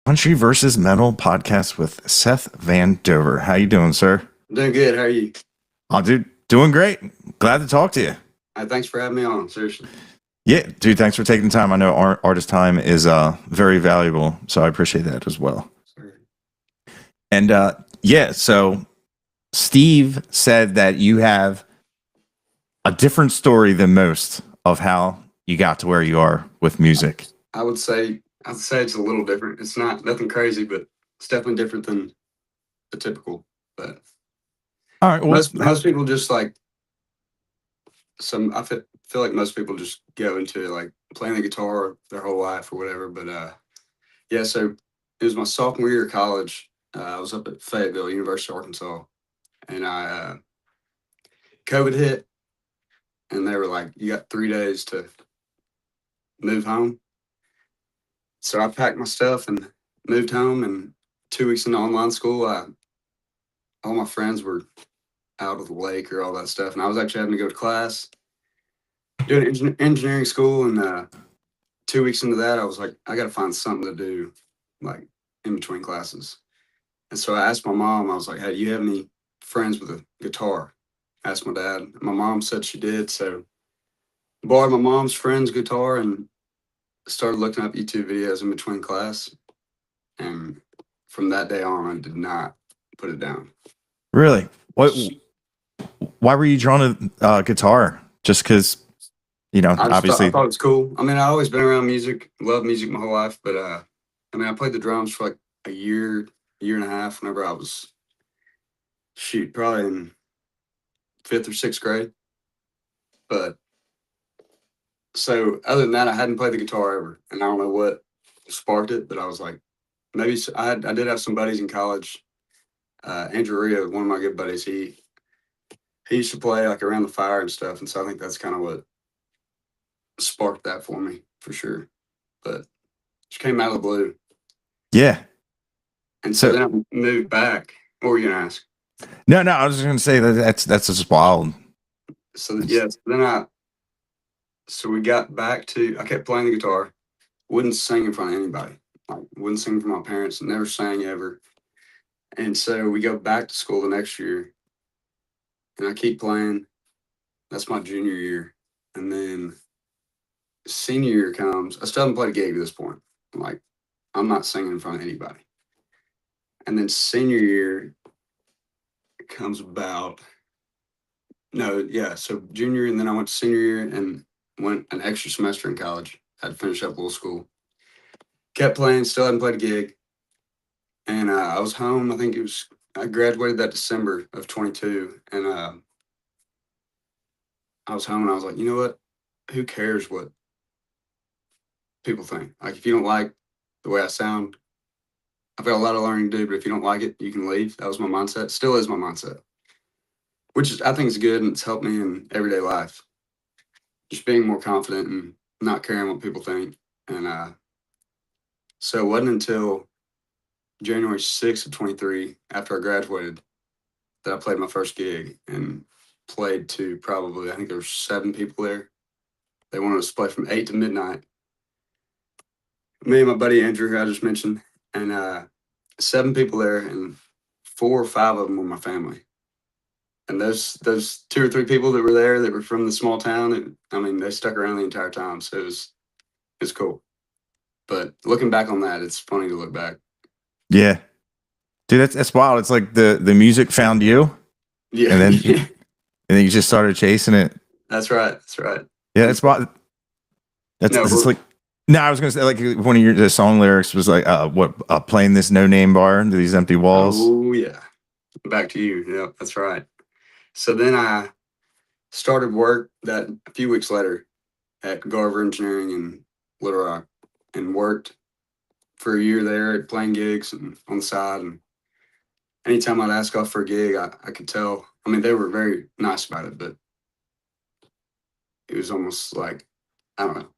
Country versus Metal podcast with Seth Van Dover. How you doing, sir? I'm doing good. How are you? Oh, dude, doing great. Glad to talk to you. Thanks for having me on. Seriously. Yeah, dude, thanks for taking the time. I know artist time is very valuable, so I appreciate that as well. Sure. And yeah, so Steve said that you have a different story than most of how you got to where you are with music. I would say it's a little different. It's not nothing crazy, but it's definitely different than the typical. But All right, well, most people just like some. I feel like most people just go into like playing the guitar their whole life or whatever. But yeah. So it was my sophomore year of college. I was up at Fayetteville, University of Arkansas, and COVID hit, and they were like, "You got 3 days to move home." So I packed my stuff and moved home. And 2 weeks into online school, all my friends were out of the lake or all that stuff, and I was actually having to go to class, doing engineering school. And 2 weeks into that, I was like, I got to find something to do, like in between classes. And so I asked my mom. I was like, "Hey, do you have any friends with a guitar?" I asked my dad. My mom said she did, so I borrowed my mom's friend's guitar and started looking up YouTube videos in between class. And from that day on, I did not put it down. really, what? Why were you drawn to guitar? Just because, I obviously. thought it was cool. I mean, I always been around music, loved music my whole life, but I mean, I played the drums for like year and a half whenever I was probably in fifth or sixth grade. But so other than that, I hadn't played the guitar ever, and I don't know what sparked it, but I was like, maybe I did have some buddies in college. Andrew Rio, one of my good buddies, he used to play like around the fire and stuff, and so I think that's kind of what sparked that for me for sure. But just came out of the blue. Yeah. And so So then I moved back. What were you gonna ask? no, I was just gonna say that's just wild. So yes, so we got back to, I kept playing the guitar, wouldn't sing in front of anybody. Like wouldn't sing for my parents, never sang ever. And so we go back to school the next year, and I keep playing. That's my junior year. And then senior year comes. I still haven't played a gig at this point. I'm like, I'm not singing in front of anybody. And then senior year comes about. No, yeah. So junior, and then I went to senior year and went an extra semester in college. Had to finish up little school. Kept playing, still hadn't played a gig. And I was home. I graduated that December of 22. And I was home and I was like, you know what? Who cares what people think? Like, if you don't like the way I sound, I've got a lot of learning to do, but if you don't like it, you can leave. That was my mindset. Still is my mindset, which is, I think is good, and it's helped me in everyday life. Just being more confident and not caring what people think. And so it wasn't until January 6th of 23, after I graduated, that I played my first gig and played to probably, I think there were 7 people there. They wanted us to play from 8 to midnight. Me and my buddy Andrew, who I just mentioned, and 7 people there, and 4 or 5 of them were my family. And those 2 or 3 people that were there that were from the small town, I mean, they stuck around the entire time. So it's cool. But looking back on that, it's funny to look back. Yeah, dude, that's wild. It's like the music found you, Yeah. and then and then you just started chasing it. That's right. That's right. Yeah, And that's wild. no, That's like no, I was gonna say like one of the song lyrics was like playing this no name bar into these empty walls. oh yeah. Back to you. Yeah, that's right. So then I started work that a few weeks later at Garver Engineering in Little Rock, and worked for a year there at playing gigs and on the side. And anytime I'd ask off for a gig, I could tell. I mean, they were very nice about it, but it was almost like, I don't know.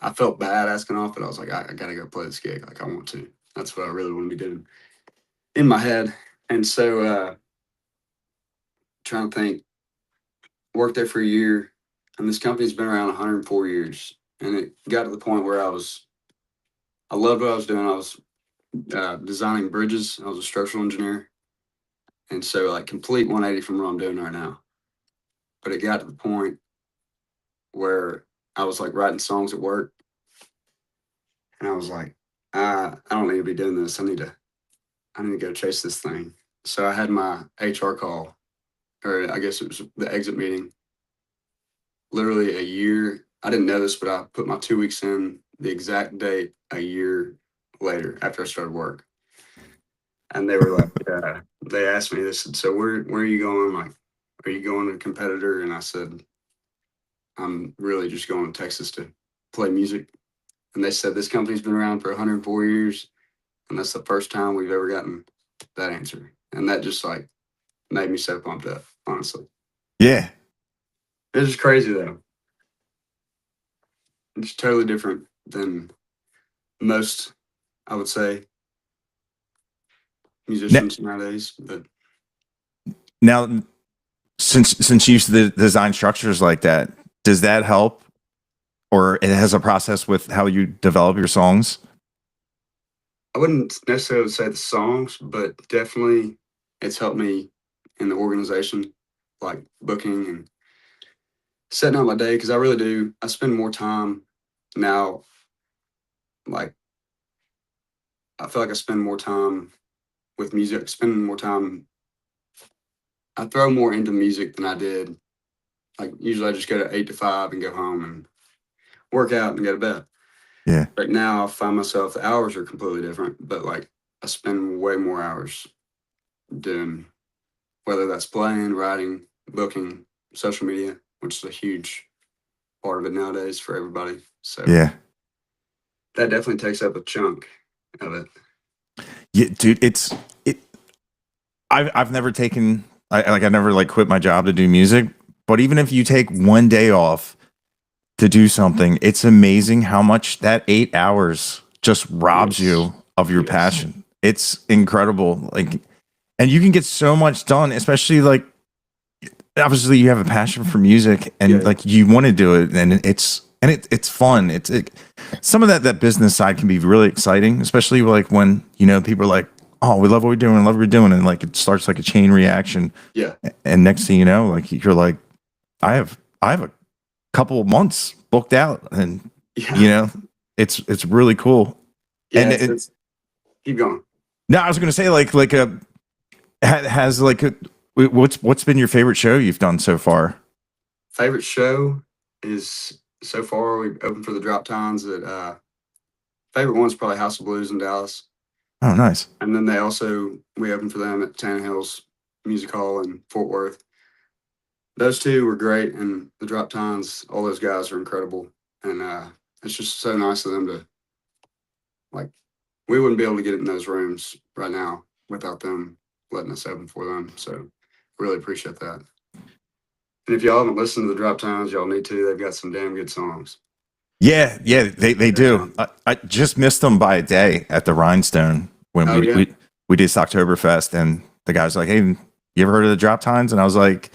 I felt bad asking off, but I was like, I got to go play this gig. Like, I want to. That's what I really want to be doing in my head. And so, trying to think, worked there for a year, and this company's been around 104 years. And it got to the point where I loved what I was doing. I was designing bridges. I was a structural engineer, and so like complete 180 from what I'm doing right now. But it got to the point where I was like writing songs at work, and I was like, I don't need to be doing this. I need to go chase this thing. So I had my HR call, or I guess it was the exit meeting. Literally a year. I didn't know this, but I put my 2 weeks in the exact date a year later after I started work. And they were like, they asked me, they said, so where are you going? Like, are you going to a competitor? And I said, I'm really just going to Texas to play music. And they said, this company's been around for 104 years. And that's the first time we've ever gotten that answer. And that just like made me so pumped up, honestly. Yeah. It's just crazy though. It's totally different than most, I would say, musicians nowadays. But Now, since you used to design structures like that, does that help, or it has a process with how you develop your songs? I wouldn't necessarily say the songs, but definitely it's helped me in the organization, like booking and setting out my day. Because I really do. I spend more time now. Like I feel like I spend more time with music. Spending more time. I throw more into music than I did. Like usually, I just go to 8 to 5 and go home and work out and go to bed. Yeah. Right now, I find myself the hours are completely different, but like I spend way more hours doing whether that's playing, writing, booking, social media, which is a huge part of it nowadays for everybody. So Yeah. that definitely takes up a chunk of it. Yeah, dude, it. I've never taken I never like quit my job to do music, but even if you take one day off to do something, it's amazing how much that 8 hours just robs Yes. you of your Yes. passion. It's incredible. Like, and you can get so much done, especially like obviously you have a passion for music and Yeah. like you want to do it, and it's fun. Some of that business side can be really exciting, especially like when people are like, oh, we love what we're doing, love what we're doing, and like it starts like a chain reaction. Yeah. And next thing you know, like you're like, I have a couple of months booked out, and Yeah. it's really cool. Yeah. And Keep going. no, I was gonna say like a has like a what's been your favorite show you've done so far? Favorite show is so far we've opened for the Drop Tines at favorite one's probably House of Blues in Dallas. Oh, nice. And then we opened for them at Tannehill's Music Hall in Fort Worth. Those two were great, and the Drop Tines, all those guys are incredible. And it's just so nice of them to, like, we wouldn't be able to get in those rooms right now without them letting us open for them. So really appreciate that. And if y'all haven't listened to the Drop Tines, y'all need to. They've got some damn good songs. Yeah, they do. I just missed them by a day at the Rhinestone when Oh, yeah. we did Oktoberfest, and the guy's like, "Hey, you ever heard of the Drop Tines?" And I was like,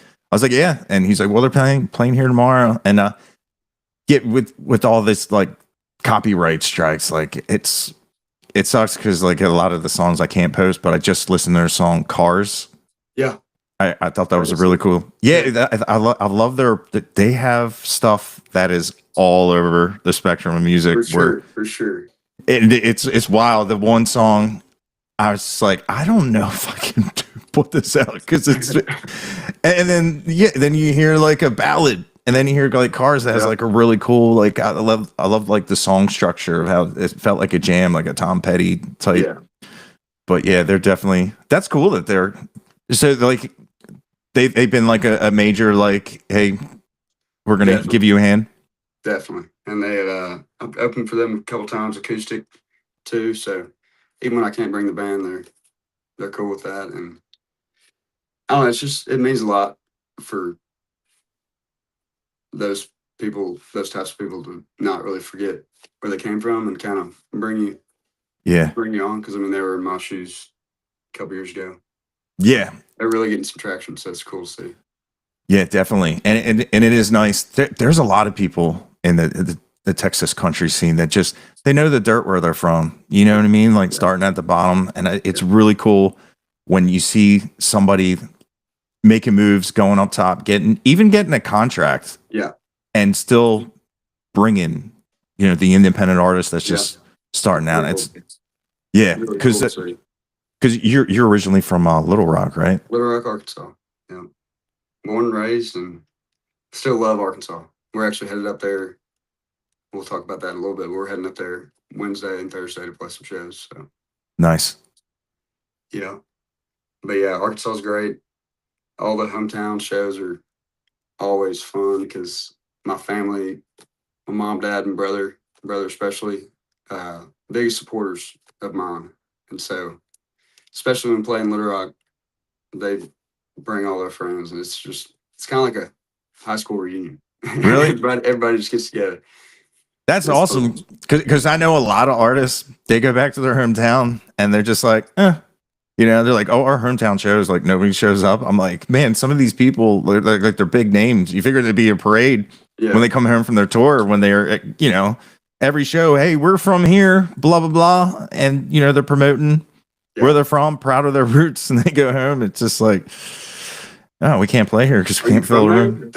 "Yeah." And he's like, "Well, they're playing here tomorrow." And get with all this like copyright strikes, like it sucks because like a lot of the songs I can't post, but I just listened to their song "Cars." Yeah. I thought that was a really cool. Yeah, I love they have stuff that is all over the spectrum of music. For sure. It's wild. The one song I was just like, I don't know if I can put this out because and then you hear like a ballad, and then you hear like Cars that has like a really cool like I love like the song structure of how it felt like a jam, like a Tom Petty type. Yeah. But yeah, that's cool that they're so like they've been like a major like, hey, we're gonna give you a hand. Definitely. And they I've opened for them a couple times acoustic too. So even when I can't bring the band, they're cool with that. And I don't know, it means a lot for those types of people to not really forget where they came from and kind of bring you on. Cause I mean, they were in my shoes a couple years ago. Yeah. They're really getting some traction. So it's cool to see. Yeah, definitely. And it is nice. There's a lot of people in the the Texas country scene that just they know the dirt where they're from. You know what I mean? Like starting at the bottom, and it's really cool when you see somebody making moves, going up top, getting a contract, and still bringing the independent artist that's just starting out. It's because you're originally from Little Rock, right? Little Rock, Arkansas. Yeah, born and raised, and still love Arkansas. We're actually headed up there. We'll talk about that in a little bit. We're heading up there Wednesday and Thursday to play some shows. So nice. But yeah, Arkansas is great. All the hometown shows are always fun because my family, my mom, dad, and brother especially, biggest supporters of mine. And so, especially when playing Little Rock, they bring all their friends, and it's kind of like a high school reunion. Really? everybody just gets together. That's awesome because I know a lot of artists, they go back to their hometown and they're just like, they're like, oh, our hometown shows, like nobody shows up. I'm like, man, some of these people, they're big names. You figure there'd be a parade when they come home from their tour, when they're, every show, hey, we're from here, blah, blah, blah. And, they're promoting where they're from, proud of their roots. And they go home. It's just like, oh, we can't play here because we can't fill the room.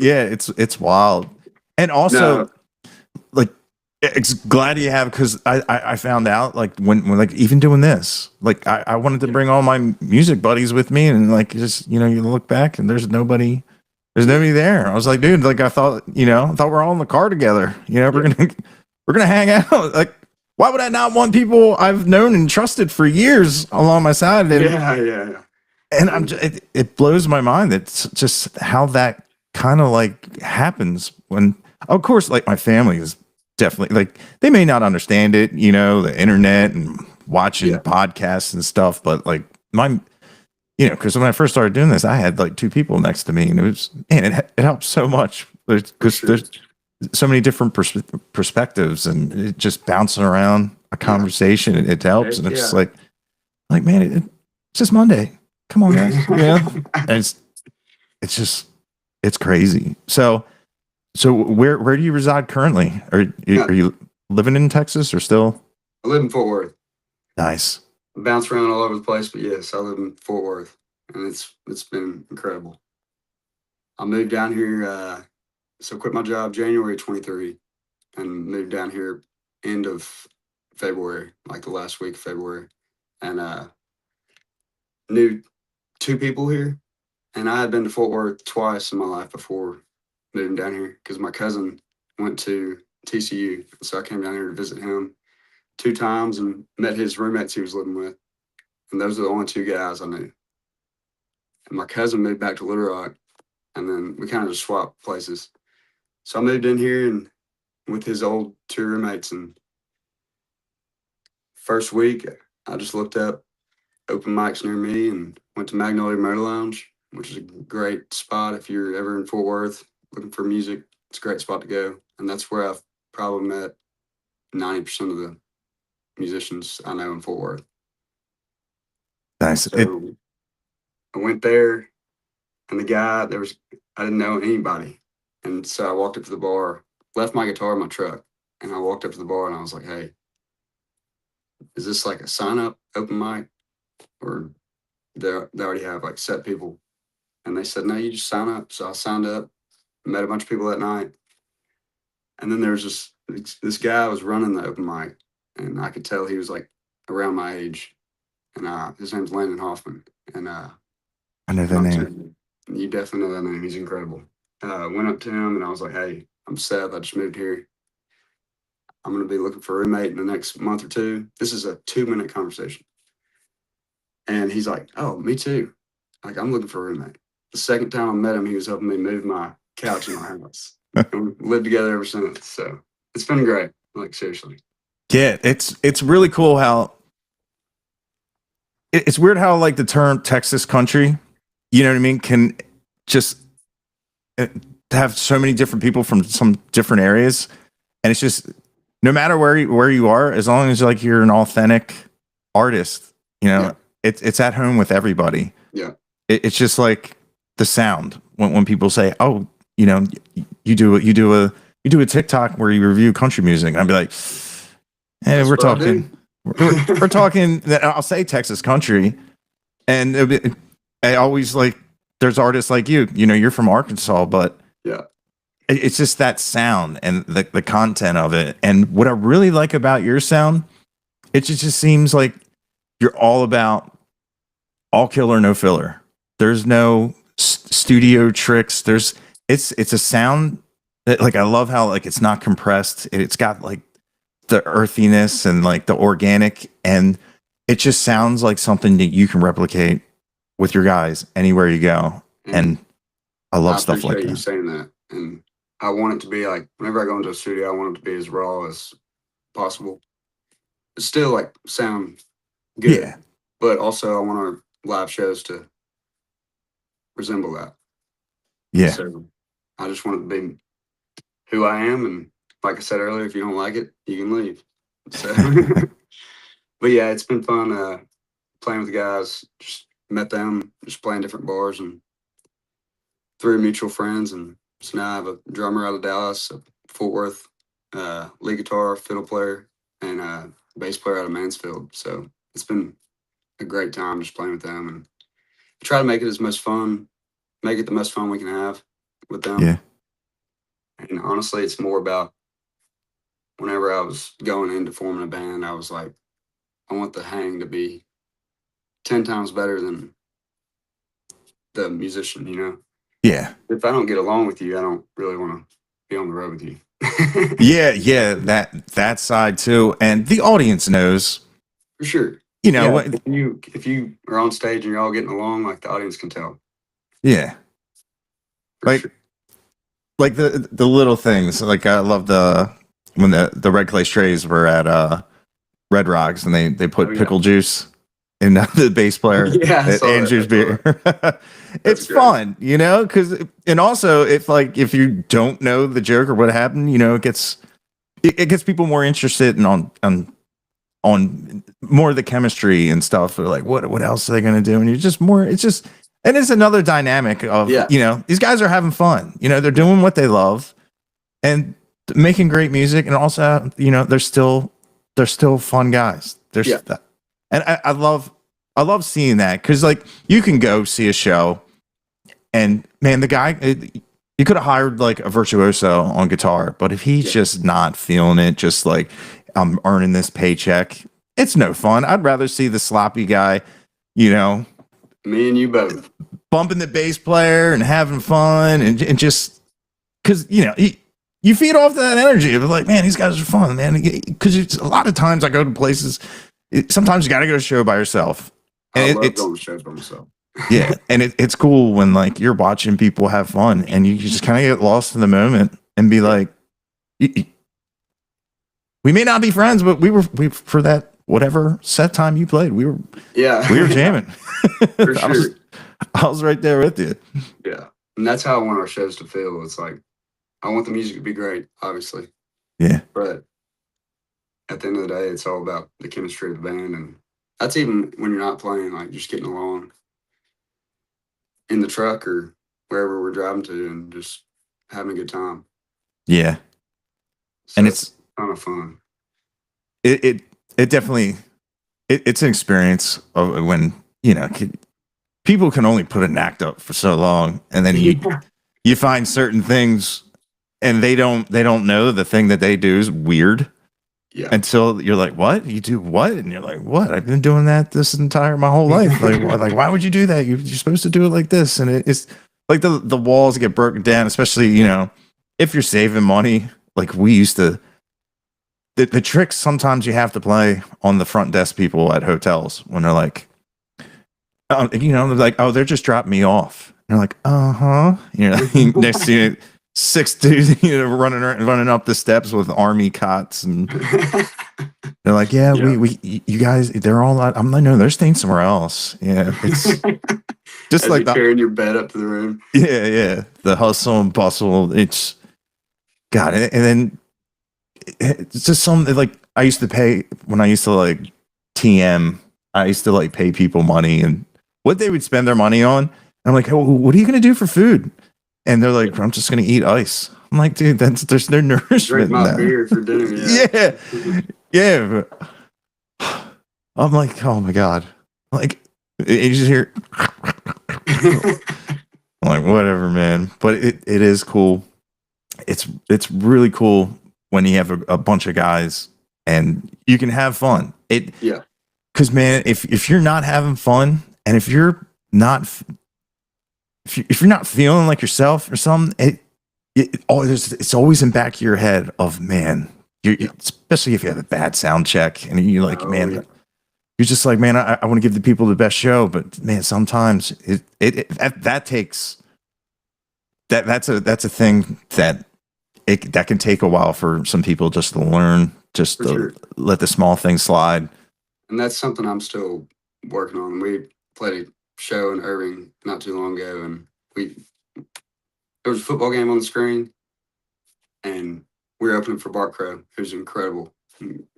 Yeah, it's wild. And also, it's glad you have, because I found out like when like even doing this, like I wanted to bring all my music buddies with me, and like just you look back and there's nobody there. I was like, dude, like I thought we're all in the car together. We're gonna hang out. Like, why would I not want people I've known and trusted for years along my side? And, And it blows my mind. It's just how that kind of like happens when, of course, like my family is definitely like, they may not understand it, the internet and watching podcasts and stuff, but like because when I first started doing this, I had like two people next to me, and it helps so much because there's so many different perspectives, and it just bouncing around a conversation, it helps. And it's like man, it's just Monday. Come on, guys. And it's crazy. So where do you reside currently? Are you living in Texas or still? I live in Fort Worth. Nice. I bounce around all over the place, but yes, I live in Fort Worth, and it's been incredible. I moved down here, so quit my job January 23, and moved down here end of February, like the last week of February, and knew two people here, and I had been to Fort Worth twice in my life before moving down here because my cousin went to TCU, so I came down here to visit him 2 times and met his roommates he was living with, and those are the only 2 guys I knew. And my cousin moved back to Little Rock, and then we kind of just swapped places. So I moved in here and with his old 2 roommates, and first week I just looked up open mics near me and went to Magnolia Motor Lounge, which is a great spot if you're ever in Fort Worth looking for music. It's a great spot to go, and that's where I've probably met 90% of the musicians I know in Fort Worth. Nice. So I went there, and the guy, I didn't know anybody, and so I walked up to the bar, left my guitar in my truck, and I walked up to the bar and I was like, hey, is this like a sign up open mic, or they already have like set people? And they said, no, you just sign up. So I signed up, met a bunch of people that night. And then there was this guy was running the open mic, and I could tell he was like around my age. And his name's Landon Hoffman. And I know that name. You definitely know that name. He's incredible. Went up to him and I was like, hey, I'm Seth. I just moved here. I'm going to be looking for a roommate in the next month or 2. This is a 2-minute conversation. And he's like, oh, me too. Like, I'm looking for a roommate. The second time I met him, he was helping me move my couch in my house. And we lived together ever since. So it's been great. Like, seriously. Yeah, it's really cool how it's weird how like the term Texas country, you know what I mean, can just have so many different people from some different areas, and it's just no matter where you are, as long as like you're an authentic artist, it's at home with everybody. Yeah, it's just like the sound when people say, oh, you do a you do a TikTok where you review country music. And I'd be like, hey, That's we're what I talking, do. we're talking. I'll say Texas country, and I always like. There's artists like you. You know, you're from Arkansas, but Yeah. it's just that sound and the content of it. And what I really like about your sound, it just seems like you're all about all killer, no filler. There's no studio tricks. It's a sound that, like, I love how, like, it's not compressed. It's got like the earthiness and like the organic, and it just sounds like something that you can replicate with your guys anywhere you go. And I love stuff like appreciate you that. saying that. And I want it to be like, whenever I go into a studio, I want it to be as raw as possible. It's still like sound good, Yeah. but also I want our live shows to resemble that. Yeah. So I just want it to be who I am. And like I said earlier, if you don't like it, you can leave. So, but yeah, it's been fun playing with the guys. Just met them, just playing different bars, and through mutual friends. And so now I have a drummer out of Dallas, a Fort Worth, lead guitar, fiddle player, and bass player out of Mansfield. So it's been a great time just playing with them, and try to make it the most fun we can have with them. Yeah. And honestly, it's more about whenever I was going into forming a band, I was like, I want the hang to be 10 times better than the musician, you know? Yeah. If I don't get along with you, I don't really want to be on the road with you. Yeah, that side too, and the audience knows. For sure. You know, if you are on stage and you're all getting along, like, the audience can tell. yeah, For like sure. like the little things. Like, I love when the Red Clay Strays were at Red Rocks, and they put pickle juice in the bass player. Yeah, I saw Andrew's that. beer. It's great. fun, you know, because, and also, if you don't know the joke or what happened, you know, it gets people more interested in on more of the chemistry and stuff. Or like, what else are they going to do? And and it's another dynamic of, you know, these guys are having fun. You know, they're doing what they love and making great music, and also, you know, they're still fun guys. And I love seeing that, because, like, you can go see a show, and man, the guy, you could have hired like a virtuoso on guitar, but if he's just not feeling it, just like, I'm earning this paycheck, it's no fun. I'd rather see the sloppy guy, you know, me and you both, bumping the bass player and having fun, and just because, you know, you feed off that energy of like, man, these guys are fun, man. Because a lot of times I go to places, sometimes you got to go to a show by yourself. And I love going to shows by myself. Yeah, and it's cool when, like, you're watching people have fun, and you just kind of get lost in the moment and be like, we may not be friends, but we for that whatever set time you played, we were jamming. For sure. I was right there with you. Yeah, and that's how I want our shows to feel. It's like, I want the music to be great, obviously. Yeah, but at the end of the day, it's all about the chemistry of the band, and that's even when you're not playing, like, just getting along in the truck or wherever we're driving to, and just having a good time. Yeah, So and it's a ton of fun. It definitely, it's an experience of when, you know, people can only put an act up for so long, and then you find certain things, and they don't know the thing that they do is weird. Yeah. Until you're like, what? You do what? And you're like, what? I've been doing that my whole life. Like, why would you do that? You're supposed to do it like this. And it's like the walls get broken down, especially, you know, if you're saving money. Like, we used to, the tricks sometimes you have to play on the front desk people at hotels when they're like, you know, they're like, oh, they're just dropping me off. And you're like, uh-huh. You know, next to you, 6 dudes, you know, running up the steps with army cots, and they're like, yeah. we you guys, they're all out. I'm like, no, they're staying somewhere else. Yeah, it's just like carrying your bed up to the room. Yeah, the hustle and bustle. It's God, and then it's just something like I used to pay when I used to like TM. I used to like pay people money and what they would spend their money on. And I'm like, oh, what are you gonna do for food? And they're like, I'm just going to eat ice. I'm I'm like, dude, there's no Drink nourishment in my that. beer for dinner. Yeah. Yeah. I'm like, oh my god, like you just hear. I'm like, whatever, man. But it is cool. It's really cool when you have a bunch of guys and you can have fun. Yeah. Because man, if you're not having fun and if you're not if you're not feeling like yourself or something, it's always in the back of your head of man, especially if you have a bad sound check and you're like, man, you're just like, man, I want to give the people the best show, but man, sometimes that takes that's a thing that that can take a while for some people just to learn, just For to sure. let the small things slide. And that's something I'm still working on. We played a show in Irving not too long ago, and there was a football game on the screen, and we were opening for Bart Crow, who's incredible,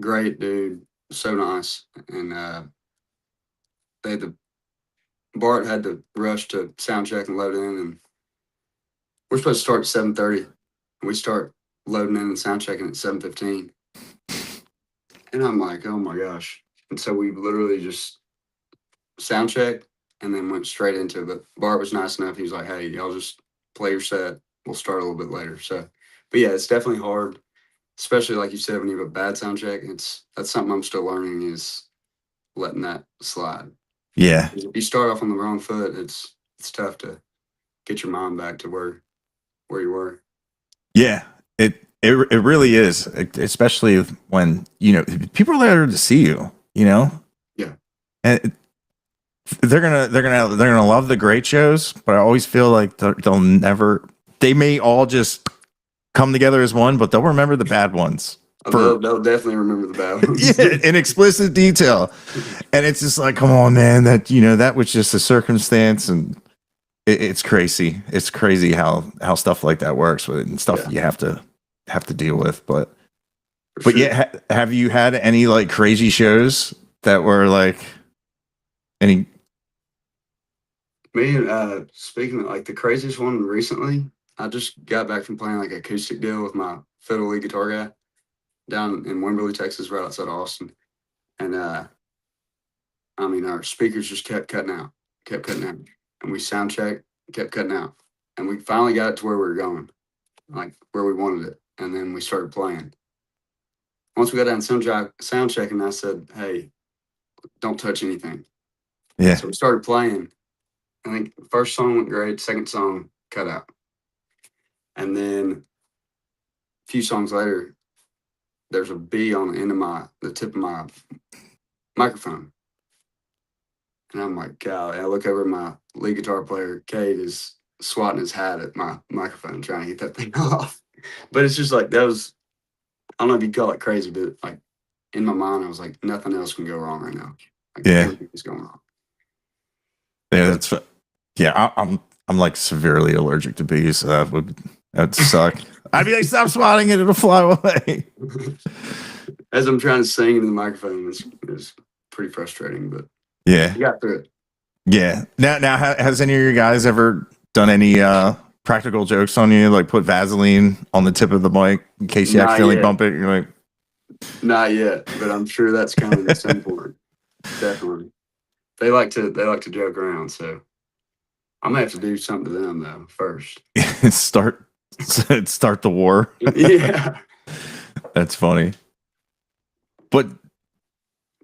great dude, so nice. And they had Bart had to rush to sound check and load in, and we're supposed to start at 7:30, and we start loading in and sound checking at 7:15. And I'm like, oh my gosh! And so we literally just sound checked and then went straight into it. But Bart was nice enough. He was like, hey, y'all just play your set. We'll start a little bit later. So, but yeah, it's definitely hard, especially like you said, when you have a bad sound check. That's something I'm still learning is letting that slide. Yeah. If you start off on the wrong foot, it's tough to get your mind back to where you were. Yeah. It really is, especially when, people are there to see you, Yeah. and they're gonna love the great shows, but I always feel like they may all just come together as one, but they'll remember the bad ones. They'll definitely remember the bad ones. Yeah, in explicit detail. And it's just like, come on, man, that was just a circumstance, and it's crazy. It's crazy how stuff like that works with it and stuff you have to deal with. But Sure. yeah, have you had any like crazy shows that were like any? Me, speaking of like the craziest one recently, I just got back from playing like acoustic deal with my fiddle lead guitar guy down in Wimberley, Texas, right outside Austin. And I mean, our speakers just kept cutting out, and we sound checked, kept cutting out, and we finally got it to where we were going, like where we wanted it, and then we started playing. Once we got down sound checking, I said, "Hey, don't touch anything." Yeah. So we started playing. I think the first song went great. Second song cut out, and then a few songs later, there's a bee on the end of the tip of my microphone. And I'm like, God, I look over at my lead guitar player, Cade, is swatting his hat at my microphone trying to get that thing off. But it's just like, I don't know if you call it crazy, but like in my mind, I was like, nothing else can go wrong right now. Like everything is going wrong. Yeah, I'm like severely allergic to bees. So that'd suck. I'd be like, stop swatting it, it'll fly away. As I'm trying to sing into the microphone, it's pretty frustrating, but yeah, you got through it. Yeah. Now, has any of your guys ever done any practical jokes on you, like put Vaseline on the tip of the mic in case you accidentally bump it? You're like, not yet, but I'm sure that's coming at some point. Definitely, they like to joke around, so I'm gonna have to do something to them though first. start the war. Yeah, that's funny. But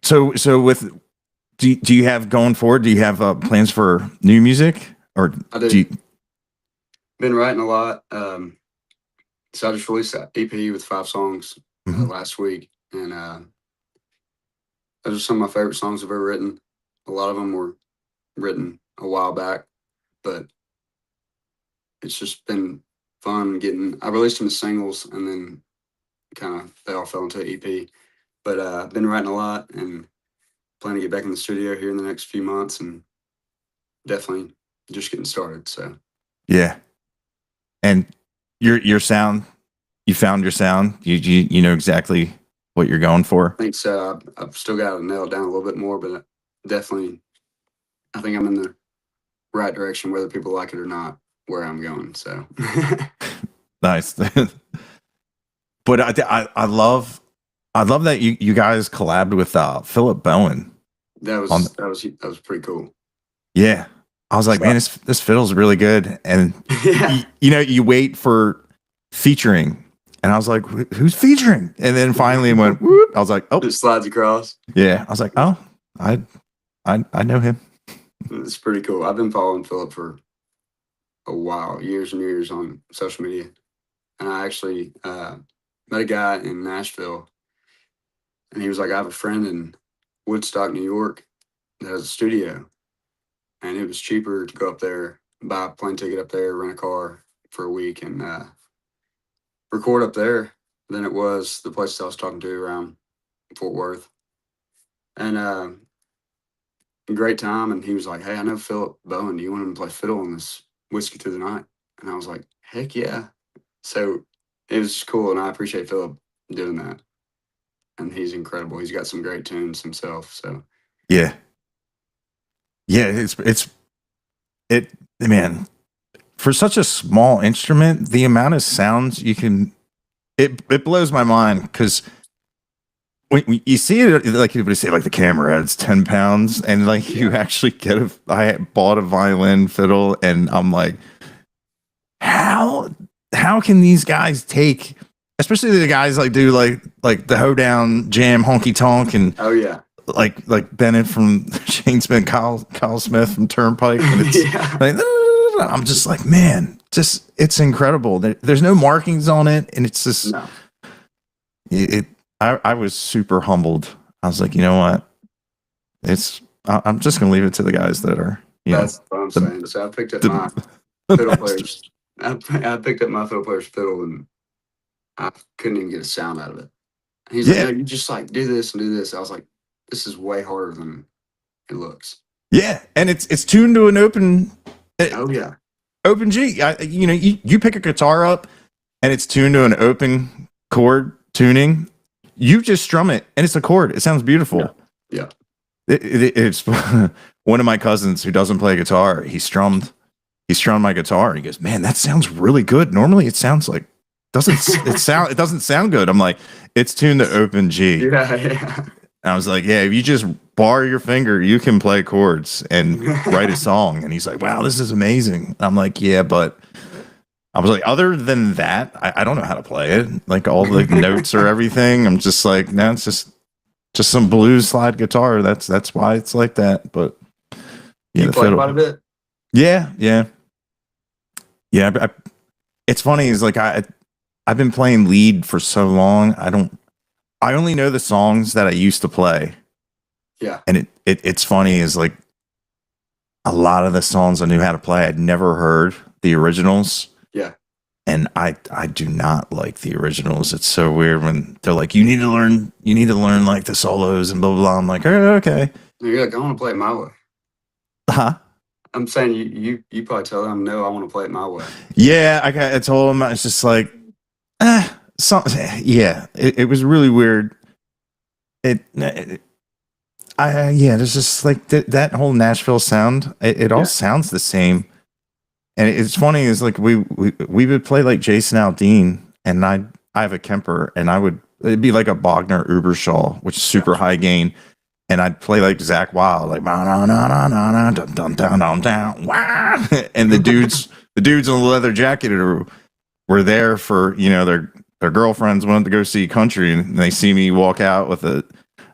so with. Do you have going forward? Do you have plans for new music, or I do? Been writing a lot. So I just released that EP with 5 songs last week, and those are some of my favorite songs I've ever written. A lot of them were written a while back, but it's just been fun getting. I released them as singles, and then kind of they all fell into EP. But I've been writing a lot and plan to get back in the studio here in the next few months, and definitely just getting started. So yeah, and your sound, you found your sound. You know exactly what you're going for. I think so. I've still got to nail it down a little bit more, but definitely, I think I'm in the right direction, whether people like it or not, where I'm going. So Nice. But I love that you guys collabed with Philip Bowen. That was pretty cool. Yeah. I was like, So- man, this fiddle's really good. And Yeah. you wait for featuring. And I was like, who's featuring? And then finally it went, whoop. I was like, oh, It slides across. yeah. I was like, oh, I know him. It's pretty cool. I've been following Philip for a while, years and years on social media. And I actually met a guy in Nashville, and he was like, I have a friend in Woodstock, New York that has a studio. And it was cheaper to go up there, buy a plane ticket up there, rent a car for a week, and record up there than it was the place I was talking to around Fort Worth. And great time. And he was like, hey, I know Philip Bowen. Do you want him to play fiddle on this Whiskey Through the Night? And I was like, heck yeah. So it was cool. And I appreciate Philip doing that. And he's incredible. He's got some great tunes himself. So Yeah. Yeah. Man, for such a small instrument, the amount of sounds you can, it blows my mind because when you see it, like everybody say, like the camera adds 10 pounds, and like you actually get I bought a violin fiddle, and I'm like, how can these guys take, especially the guys like do like the hoedown jam honky tonk and oh yeah, like Bennett from Shane Smith, Kyle Smith from Turnpike, and it's yeah. like I'm just like, man, just it's incredible. There's no markings on it, and it's just No. I was super humbled. I was like, you know what? I'm just gonna leave it to the guys that are, That's what I'm saying. So I picked up my fiddle players. I picked up my fiddle player's fiddle, and I couldn't even get a sound out of it. And he's like, no, you just like do this and do this. I was like, this is way harder than it looks. Yeah, and it's tuned to an open. Oh yeah, open G. You pick a guitar up, and it's tuned to an open chord tuning. You just strum it, and it's a chord. It sounds beautiful. Yeah. It's one of my cousins who doesn't play guitar. He strummed my guitar, and he goes, "Man, that sounds really good. Normally, it sounds like it doesn't sound good." I'm like, "It's tuned to open G." Yeah. And I was like, "Yeah, if you just bar your finger, you can play chords and write a song." And he's like, "Wow, this is amazing." I'm like, "Yeah, but." I was like, other than that, I don't know how to play it. Like all the notes or everything. I'm just like, no, it's just some blues slide guitar. That's why it's like that. But yeah, You play quite a bit. Yeah. It's funny. Is like I've been playing lead for so long. I only know the songs that I used to play. Yeah. And it's funny is like a lot of the songs I knew how to play, I'd never heard the originals. Yeah. And I do not like the originals. It's so weird when they're like, you need to learn like the solos and blah, blah, blah. I'm like, oh, okay. You're like, I want to play it my way. Huh? I'm saying you probably tell them, no, I want to play it my way. Yeah. I told them, it's just like, yeah, it was really weird. There's just like that whole Nashville sound. It all sounds the same. And it's funny is like we would play like Jason Aldean, and I have a Kemper, and it'd be like a Bogner Ubershaw, which is super high gain, and I'd play like Zach Wild, like and the dudes in the leather jacket were there for their girlfriends wanted to go see country, and they see me walk out with a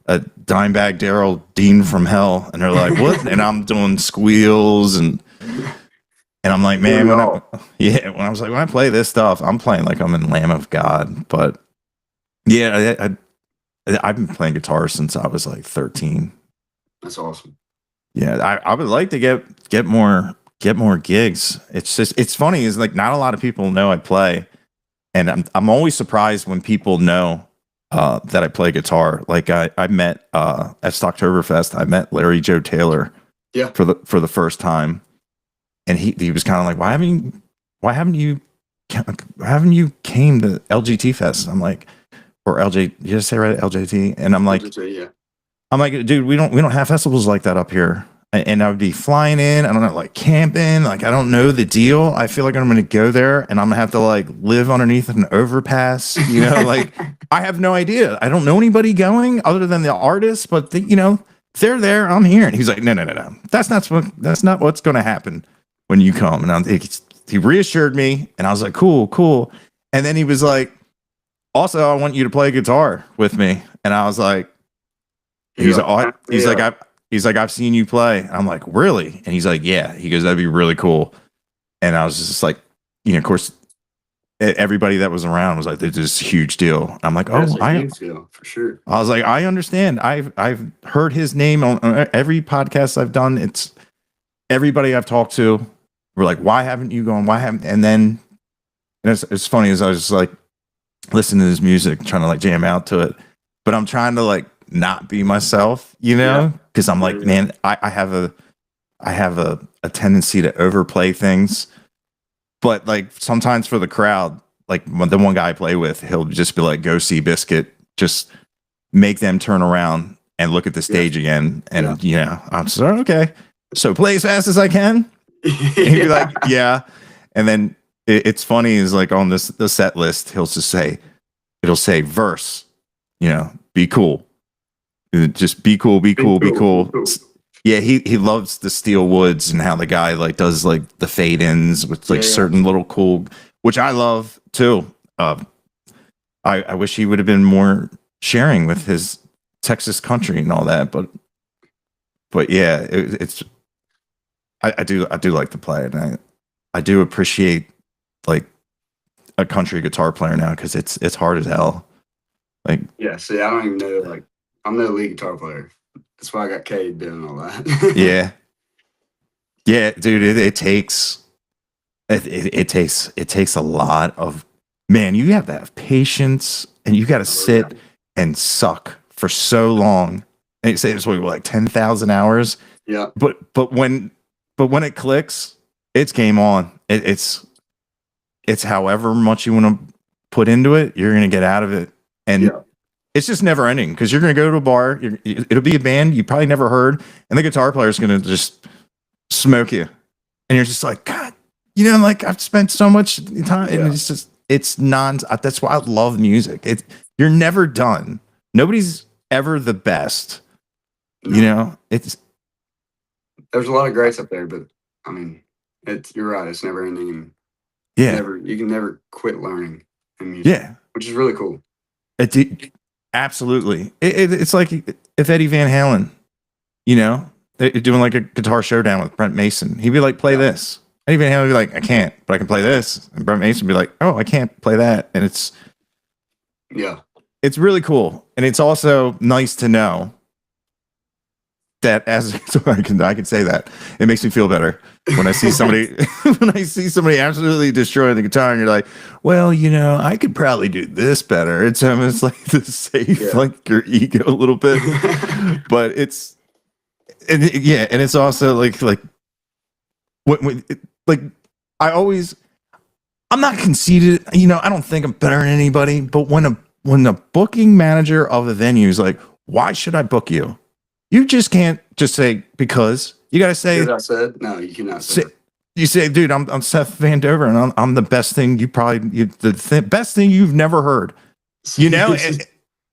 Dimebag Daryl Dean from Hell, and they're like, what? And I'm doing squeals and I'm like, man, when I play this stuff, I'm playing like I'm in Lamb of God. But yeah, I've been playing guitar since I was like 13. That's awesome. Yeah, I would like to get more gigs. It's funny is like not a lot of people know I play, and I'm always surprised when people know that I play guitar. Like I met at Stocktoberfest, I met Larry Joe Taylor for the first time. And he was kind of like, why haven't you came to LGT Fest? I'm like, or LJ, did you just say right, LJT? And I'm like, LGT, yeah. I'm like, dude, we don't have festivals like that up here. and I would be flying in. I don't know, like camping. Like I don't know the deal. I feel like I'm going to go there and I'm going to have to like live underneath an overpass. You know, like I have no idea. I don't know anybody going other than the artists, but they're there. I'm here. And he's like, no. That's not what's going to happen when you come. And he reassured me, and I was like, cool. And then he was like, also, I want you to play guitar with me. And I was like, he's like, I've seen you play. I'm like, really? And he's like, yeah. He goes, that'd be really cool. And I was just like, of course, everybody that was around was like, this is a huge deal. I'm like, That's a huge deal for sure. I was like, I understand. I've heard his name on every podcast I've done. It's everybody I've talked to. We're like, why haven't you gone? Why haven't? And then it's funny as I was just like listening to his music, trying to like jam out to it, but I'm trying to like not be myself, because I'm like, man, I have a tendency to overplay things, but like sometimes for the crowd, like the one guy I play with, he'll just be like, go see Biscuit, just make them turn around and look at the stage again. And I'm just like, okay, so play as fast as I can. And he'd be like, yeah. And then it's funny is like on the set list, it'll say verse, be cool. Just be cool. Yeah, he loves the steel woods and how the guy like does like the fade ins with like certain little cool, which I love too. I wish he would have been more sharing with his Texas country and all that, but yeah, I do like to play it, and I do appreciate like a country guitar player now because it's hard as hell. Like see, I don't even know. Like I'm no lead guitar player. That's why I got Cade doing all that. yeah, dude. It takes a lot of, man. You have to have patience, and you got to sit and suck for so long. And you say it's like 10,000 hours. Yeah. But when it clicks, it's game on. It's however much you want to put into it, you're gonna get out of it, and it's just never ending because you're gonna go to a bar. It'll be a band you probably never heard, and the guitar player is gonna just smoke you, and you're just like, God, like I've spent so much time, and it's non. That's why I love music. You're never done. Nobody's ever the best. It's. There's a lot of greats up there, but I mean, you're right. It's never ending, and you can never quit learning in music. Yeah, which is really cool. Absolutely. It's like if Eddie Van Halen, they're doing like a guitar showdown with Brent Mason, he'd be like, play this. Eddie Van Halen would be like, I can't, but I can play this. And Brent Mason would be like, oh, I can't play that. And it's really cool. And it's also nice to know that I can say that it makes me feel better when I see somebody absolutely destroying the guitar, and you're like, well, I could probably do this better. It's almost like to save like your ego a little bit, but and it's also like I'm not conceited, I don't think I'm better than anybody, but when the booking manager of the venue is like, why should I book you? You just can't just say because. You got to say. I said no. You cannot say. You say, dude, I'm Seth Van Dover, and I'm the best thing best thing you've never heard. And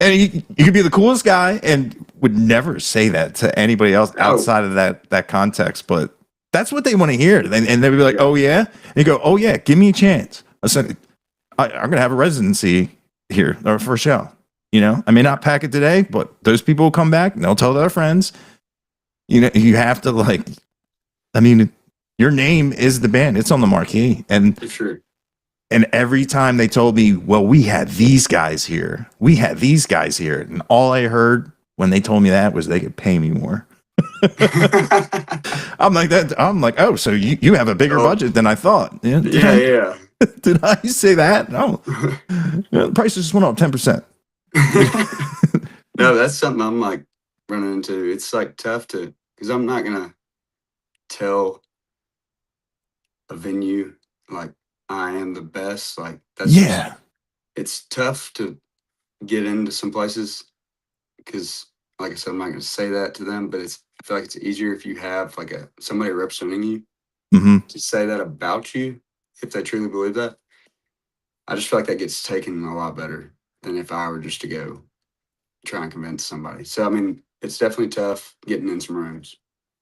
you could be the coolest guy, and would never say that to anybody else outside of that context. But that's what they want to hear, and they'd be like, oh yeah, and you go, oh yeah, give me a chance. I said, I'm gonna have a residency here or for a show. I may not pack it today, but those people will come back and they'll tell their friends. You have to your name is the band. It's on the marquee. And for sure. And every time they told me, well, we had these guys here. And all I heard when they told me that was they could pay me more. I'm like, oh, so you have a bigger budget than I thought. Yeah. Did I say that? No. The prices just went up 10%. No, that's something I'm like running into. It's like tough because I'm not gonna tell a venue like I am the best. Like it's tough to get into some places because like I said, I'm not going to say that to them, but I feel like it's easier if you have like somebody representing you Hmm. to say that about you if they truly believe that. I just feel like that gets taken a lot better than if I were just to go try and convince somebody. So I mean, it's definitely tough getting in some rooms,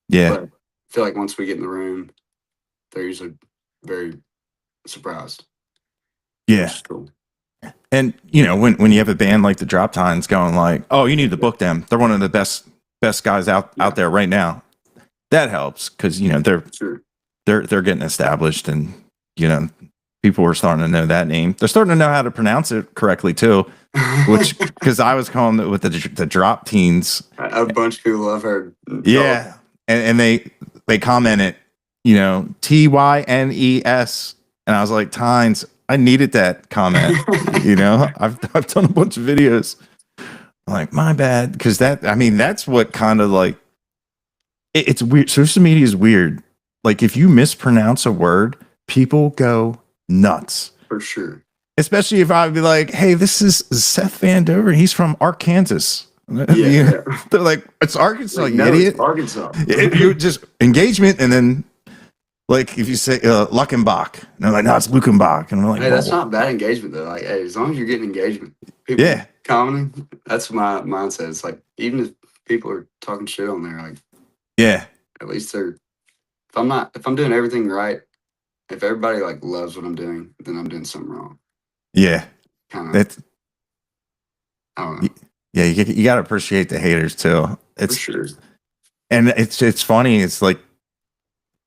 Yeah. but I feel like once we get in the room, they're usually very surprised, which Yeah. is cool. And when you have a band like the Drop Tines going like, oh, you need to book them. They're one of the best guys out Yeah, there right now. That helps because sure. they're getting established, and people are starting to know that name. They're starting to know how to pronounce it correctly too. Which because I was calling it with the Drop Teens. A bunch of people I've heard. Yeah, and they commented, TYNES, and I was like, Tines. I needed that comment. I've done a bunch of videos. I'm like, my bad, because that's what kind of like it's weird. Social media is weird. Like if you mispronounce a word, people go nuts. For sure. Especially if I'd be like, hey, this is Seth Van Dover. He's from Arkansas. Yeah. They're like, it's Arkansas, Like, you no, idiot. it's Arkansas. You just engagement, and then like if you say Luckenbach, and they're like, no, it's Luckenbach, and I'm like, Hey, that's well, not bad engagement though. Like, hey, as long as you're getting engagement, people yeah, commenting, that's my mindset. It's like even if people are talking shit on there, like yeah, at least they're if I'm doing everything right, if everybody like loves what I'm doing, then I'm doing something wrong. yeah. Kind of, That's I don't know. yeah. You got to appreciate the haters too. For sure. And it's funny. It's like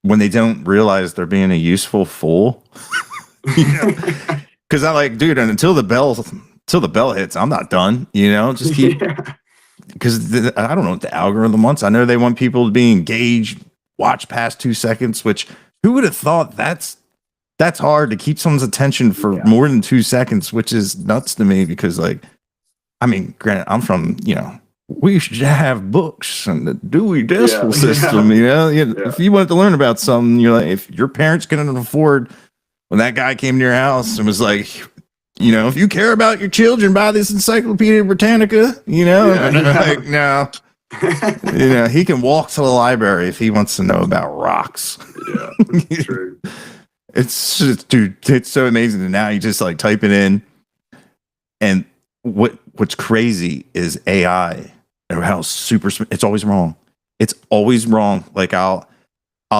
when they don't realize they're being a useful fool. Because I like, dude, and until the bell hits, I'm not done. Just keep because I don't know what the algorithm wants. I know they want people to be engaged, watch past 2 seconds. Which who would have thought that's hard to keep someone's attention for more than 2 seconds, which is nuts to me because like, I mean, granted, I'm from we should have books and the Dewey Decimal System. If you wanted to learn about something, you're like, if your parents couldn't afford when that guy came to your house and was like, if you care about your children, buy this Encyclopedia Britannica, like, no, he can walk to the library if he wants to know about rocks. Yeah, true. It's just, dude, it's so amazing. And now you just like type it in, and what's crazy is AI and how it's always wrong. It's always wrong. Like I'll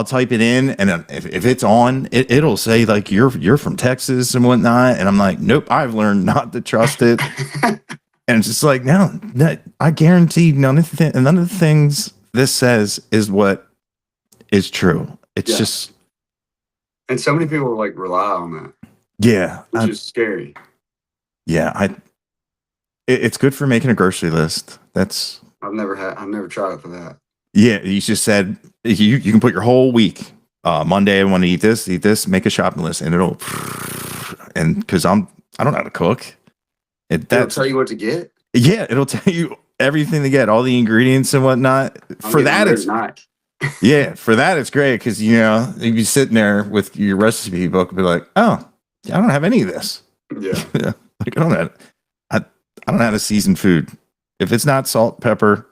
type it in, and if it's on, it'll say like you're from Texas and whatnot, and I'm like, nope, I've learned not to trust it. And it's just like, no, I guarantee none of the things this says is what is true. It's just, and so many people like rely on that. Yeah, which is scary. Yeah, it's good for making a grocery list. I've never tried it for that. Yeah, you just said you can put your whole week. Monday, I want to eat this, make a shopping list, and because I don't know how to cook. It'll tell you what to get. Yeah, it'll tell you everything to get, all the ingredients and whatnot. For that, it's great because you'd be sitting there with your recipe book and be like, oh, I don't have any of this. Yeah, like I don't know how to season food. If it's not salt, pepper,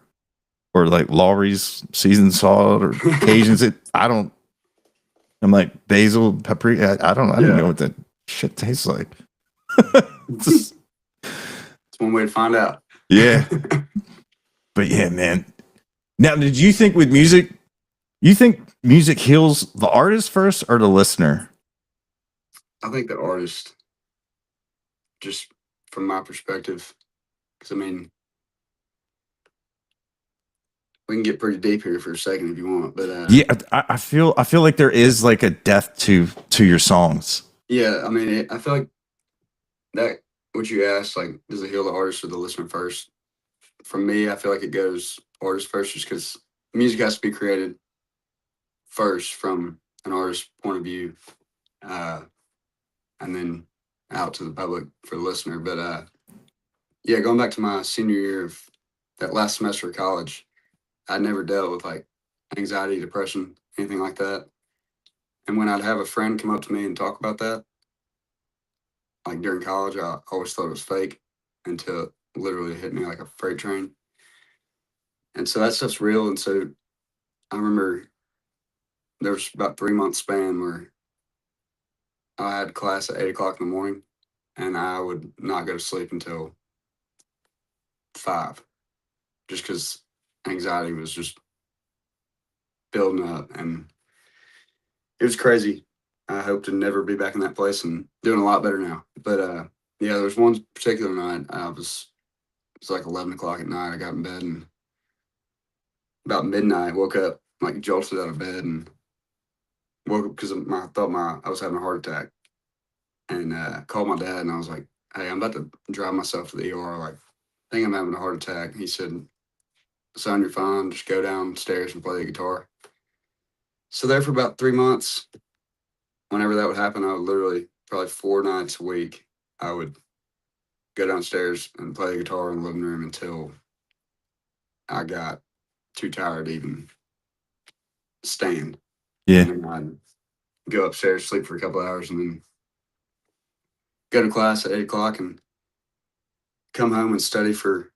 or like Lawry's seasoned salt or Cajuns, I'm like basil, paprika. I don't know what that shit tastes like. It's one way to find out. Yeah. But yeah, man. Now, did you think with music, music heals the artist first or the listener? I think the artist, just from my perspective, because I mean, we can get pretty deep here for a second if you want, but yeah, I feel like there is like a depth to your songs. Yeah, I mean, I feel like that what you asked, like, does it heal the artist or the listener first? For me, I feel like it goes artist first, just because music has to be created first from an artist's point of view, and then out to the public for the listener. But yeah, going back to my senior year of that last semester of college, I never dealt with like anxiety, depression, anything like that. And when I'd have a friend come up to me and talk about that, like during college, I always thought it was fake until it literally hit me like a freight train. And so that stuff's real. And so I remember there was about 3 month span where I had class at 8 o'clock in the morning, and I would not go to sleep until 5, just because anxiety was just building up, and it was crazy. I hope to never be back in that place and doing a lot better now. But yeah, there was one particular night it was like 11 o'clock at night. I got in bed and about midnight woke up like jolted out of bed and woke up because I thought I was having a heart attack, and called my dad and I was like, "Hey, I'm about to drive myself to the ER. Like, I think I'm having a heart attack." He said, "Son, you're fine. Just go downstairs and play the guitar." So there for about 3 months, whenever that would happen, I would literally probably 4 nights a week, I would go downstairs and play the guitar in the living room until I got too tired to even stand. Yeah. And then I'd go upstairs, sleep for a couple hours, and then go to class at 8 o'clock and come home and study for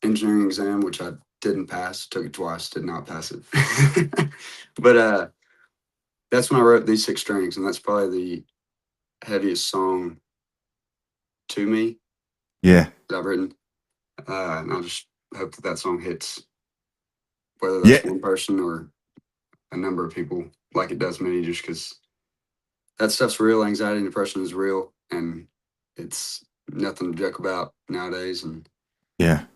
engineering exam, which I didn't pass. Took it twice, did not pass it. But that's when I wrote these 6 strings, and that's probably the heaviest song to me Yeah. that I've written. And I just hope that song hits, whether Yeah. that's one person or a number of people, like it does me, just because that stuff's real. Anxiety and depression is real, and it's nothing to joke about nowadays. And Yeah.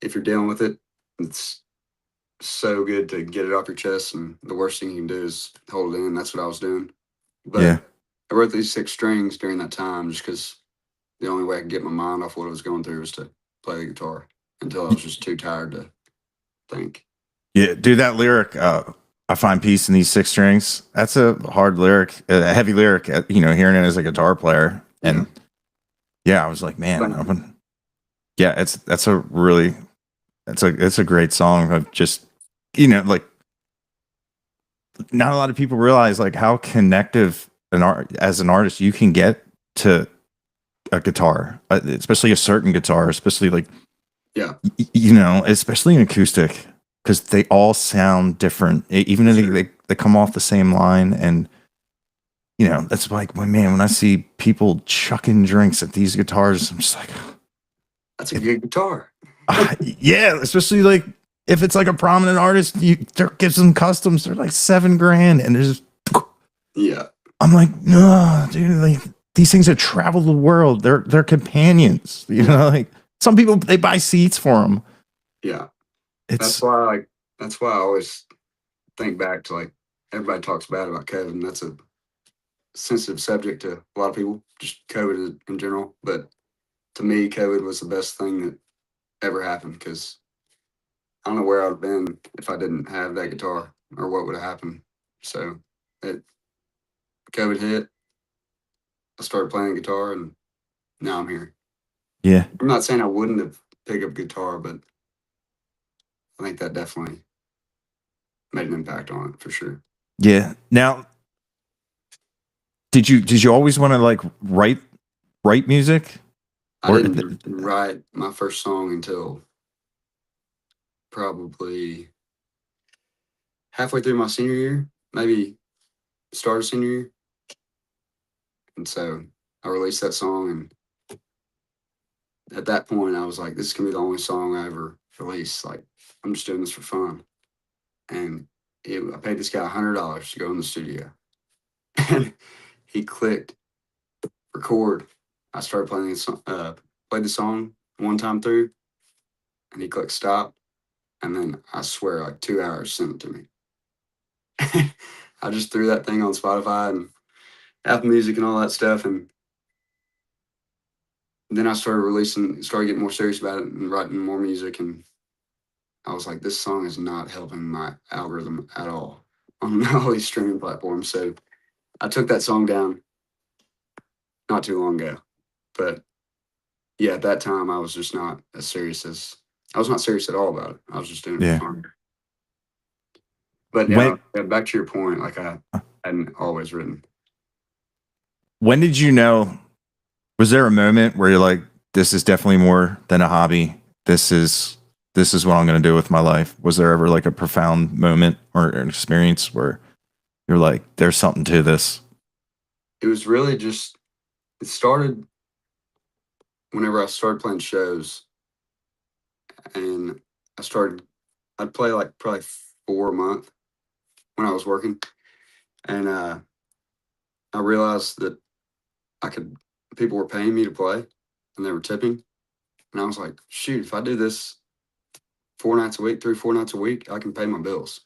if you're dealing with it, it's so good to get it off your chest. And the worst thing you can do is hold it in. That's what I was doing. But Yeah. I wrote these 6 strings during that time just because the only way I could get my mind off what I was going through was to play the guitar until I was just too tired to think. Yeah. Dude, that lyric, I find peace in these 6 strings. That's a hard lyric, a heavy lyric, hearing it as a guitar player. And yeah, I was like, man, yeah, it's a great song of just, like not a lot of people realize like how connective as an artist you can get to a guitar, especially a certain guitar, especially like, especially an acoustic, because they all sound different, even if they come off the same line. And that's like, when I see people chucking drinks at these guitars, I'm just like, that's a good guitar. Yeah, especially like if it's like a prominent artist, there gives them customs, they're like $7,000, and there's I'm like, no, dude, like these things that travel the world, they're companions, like some people, they buy seats for them. Yeah. That's why I always think back to, like, everybody talks bad about COVID, and that's a sensitive subject to a lot of people, just COVID in general. But to me, COVID was the best thing that ever happened, because I don't know where I would have been if I didn't have that guitar, or what would have happened. So COVID hit, I started playing guitar, and now I'm here. Yeah. I'm not saying I wouldn't have picked up guitar, but I think that definitely made an impact on it for sure. Yeah. Now, did you always want to like write music? I didn't write my first song until probably halfway through my senior year, maybe start of senior year. And so I released that song, and at that point I was like, this is gonna be the only song I ever release. Like, I'm just doing this for fun. And I paid this guy $100 to go in the studio, and he clicked record. I started playing played the song one time through, and he clicked stop, and then I swear like 2 hours sent it to me. I just threw that thing on Spotify and Apple Music and all that stuff, and then I started getting more serious about it and writing more music, and I was like, this song is not helping my algorithm at all on all these streaming platforms. So I took that song down not too long ago. But yeah, at that time I was just not as serious as I was not serious at all about it. I was just doing it for fun. But yeah, back to your point, like I hadn't always written. When did you know? Was there a moment where you're like, this is definitely more than a hobby? This is this is what I'm going to do with my life? Was there ever like a profound moment or an experience where you're like, there's something to this? It was really just, it started whenever I started playing shows, and I'd play like probably 4 a month when I was working. And I realized that people were paying me to play and they were tipping. And I was like, shoot, if I do this 4 nights a week, 3, 4 nights a week, I can pay my bills.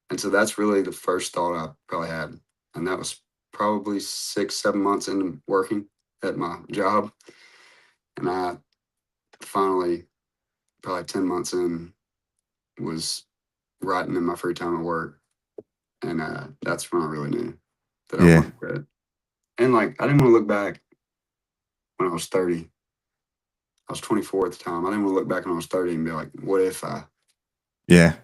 And so that's really the first thought I probably had. And that was probably 6, 7 months into working at my job. And I finally, probably 10 months in, was writing in my free time at work. And that's when I really knew that I wanted to quit. And like, I didn't want to look back when I was 30. I was 24 at the time. I didn't want to look back when I was 30 and be like, what if I? Yeah.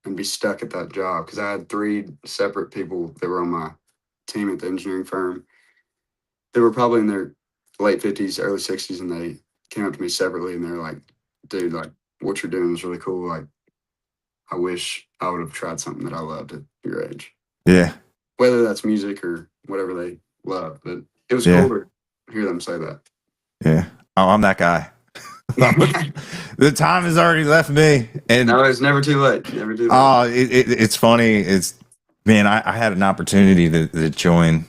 And be stuck at that job. Because I had 3 separate people that were on my team at the engineering firm. They were probably in their late 50s, early 60s, and they came up to me separately and they're like, dude, like, what you're doing is really cool. Like, I wish I would have tried something that I loved at your age. Yeah. Whether that's music or whatever they love. But it was cool to hear them say that. Yeah. Oh, I'm that guy. The time has already left me. And no, it's never too late. Never too late. Oh, it's funny. Man, I had an opportunity to join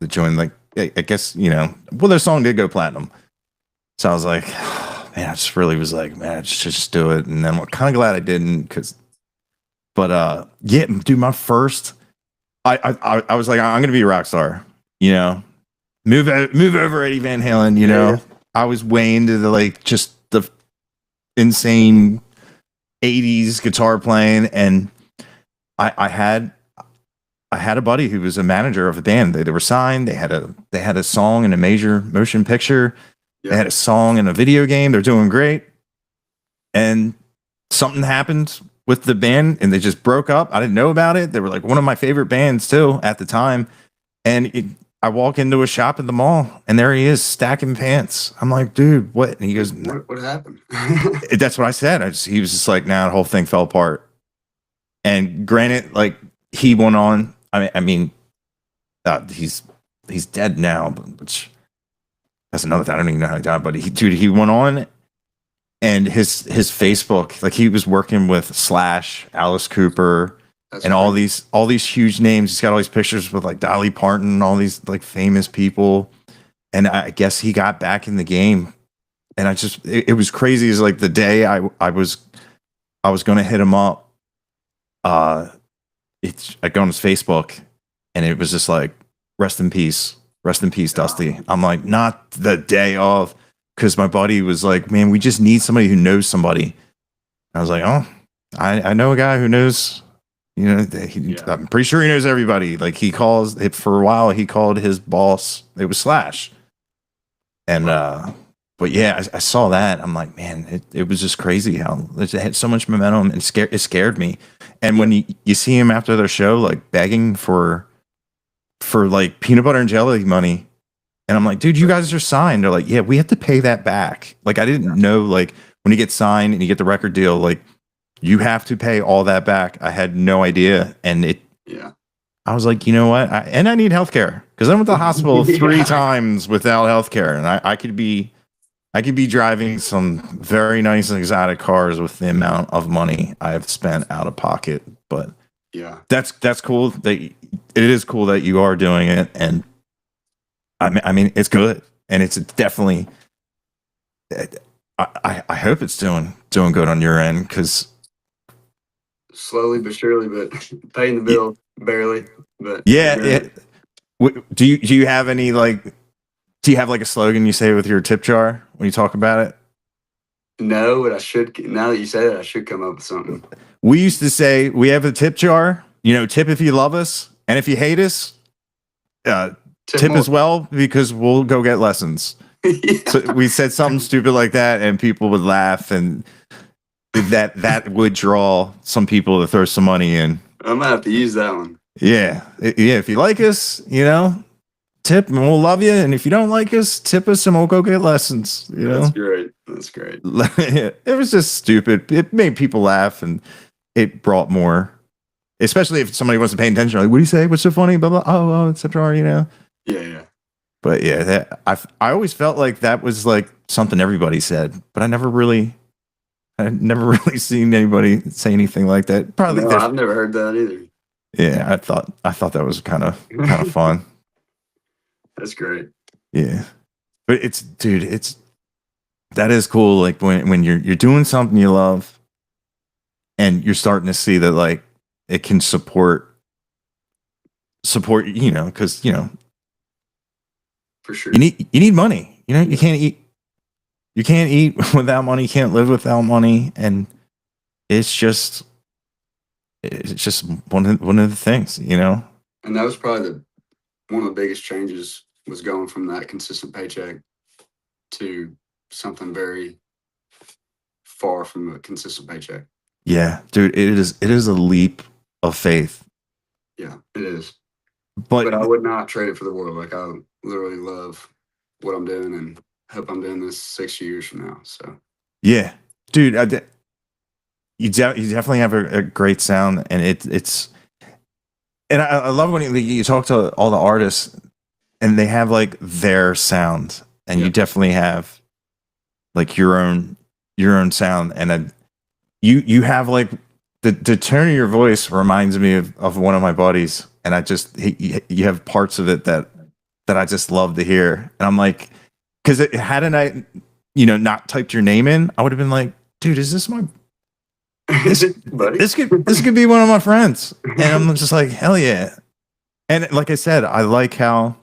like, I guess, well, their song did go platinum. So I was like, man, I just really was like, man, I should just do it. And then I'm kind of glad I didn't, but yeah, dude, my first, I was like, I'm gonna be a rock star, move over Eddie Van Halen, Yeah. I was way into just the insane 80s guitar playing, and I had a buddy who was a manager of a band. They were signed. They had a song in a major motion picture. They had a song in a video game. They're doing great. And something happened with the band and they just broke up. I didn't know about it. They were like one of my favorite bands too at the time. And I walk into a shop at the mall and there he is stacking pants. I'm like, dude, what? And he goes, what happened? That's what I said. He was just like, nah, the whole thing fell apart. And granted, like he went on. I mean, he's dead now, which that's another thing. I don't even know how he died, but he went on, and his Facebook, like he was working with Slash, Alice Cooper, and all these huge names. He's got all these pictures with like Dolly Parton, all these like famous people, and I guess he got back in the game, and it was crazy. Is like the day I was going to hit him up. I go on his Facebook, and it was just like, rest in peace, Dusty. I'm like, not the day of, because my buddy was like, man, we just need somebody who knows somebody. I was like, oh, I know a guy who knows, I'm pretty sure he knows everybody. Like he calls it for a while. He called his boss. It was Slash. And, but yeah, I saw that. I'm like, man, it was just crazy how it had so much momentum, and it scared me. And when you see him after their show, like begging for like peanut butter and jelly money, and I'm like, dude, you guys are signed. They're like, yeah, we have to pay that back. Like I didn't know, like when you get signed and you get the record deal, like you have to pay all that back. I had no idea, and I was like, you know what? I need healthcare because I went to the hospital 3 times without healthcare, and I could be driving some very nice exotic cars with the amount of money I've spent out of pocket. But yeah, that's cool. It is cool that you are doing it, and I mean it's good, and it's definitely. I hope it's doing good on your end, because slowly but surely, but paying the bill barely. But yeah. Do you have any like? Do you have like a slogan you say with your tip jar when you talk about it? No, but I should. Now that you say that, I should come up with something. We used to say we have a tip jar. Tip if you love us, and if you hate us, tip as well, because we'll go get lessons. Yeah. So we said something stupid like that, and people would laugh, and that would draw some people to throw some money in. I might have to use that one. Yeah. If you like us, tip and we'll love you. And if you don't like us, tip us and we'll go get lessons. That's great. That's great. It was just stupid. It made people laugh, and it brought more. Especially if somebody wasn't paying attention, like, what do you say? What's so funny? Blah blah. Oh, etc. You know. Yeah, yeah. But yeah, I always felt like that was like something everybody said, but I never really seen anybody say anything like that. Probably, No, I've never heard that either. yeah. I thought that was kind of fun. That's great. Yeah, but that is cool. Like when you're doing something you love, and you're starting to see that like it can support, you know, because you know For sure. you need money. You know, you can't eat without money. You can't live without money, and it's just one of the things, you know. And that was probably one of the biggest changes was going from that consistent paycheck to something very far from a consistent paycheck. Yeah, dude, it is a leap of faith. Yeah, it is. But But I would not trade it for the world. Like I literally love what I'm doing and hope I'm doing this 6 years from now. So yeah, dude, you definitely have a great sound, and it's and I love when you talk to all the artists, and they have like their sound, and you definitely have like your own sound, and you have like the tone of your voice reminds me of one of my buddies, and you have parts of it that I just love to hear, and I'm like, because hadn't I, you know, not typed your name in, I would have been like, dude, is this my this could be one of my friends, and I'm just like, hell yeah. And like I said, I like how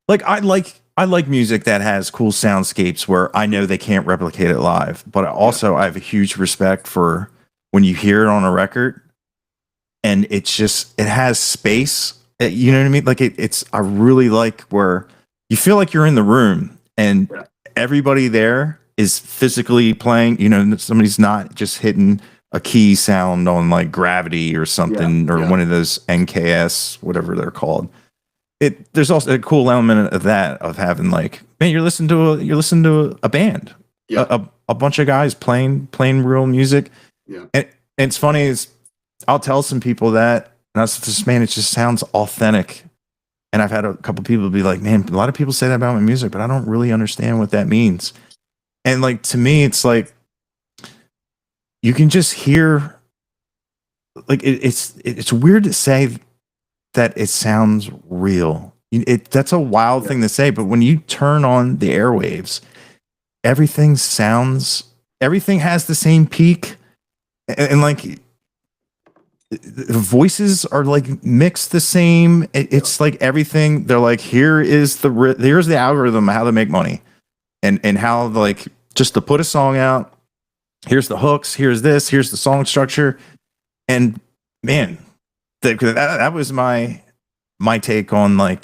like I like music that has cool soundscapes where I know they can't replicate it live, but I have a huge respect for when you hear it on a record and it has space. You know what I mean? Like I really like where you feel like you're in the room and everybody there is physically playing. You know, somebody's not just hitting a key sound on like Gravity or something or one of those NKS, whatever they're called. There's also a cool element of that, of having like, man, you're listening to a band, a bunch of guys playing real music. Yeah. And it's funny is I'll tell some people that, and I was just, man, it just sounds authentic. And I've had a couple people be like, man, a lot of people say that about my music, but I don't really understand what that means. And like, to me, it's like, you can just hear, like, it's weird to say that it sounds real. That's a wild thing to say, but when you turn on the airwaves, everything has the same peak, and like the voices are like mixed the same. It's like everything. They're like, here's the algorithm how to make money, and how like just to put a song out. Here's the hooks. Here's this. Here's the song structure, and man. That was my take on like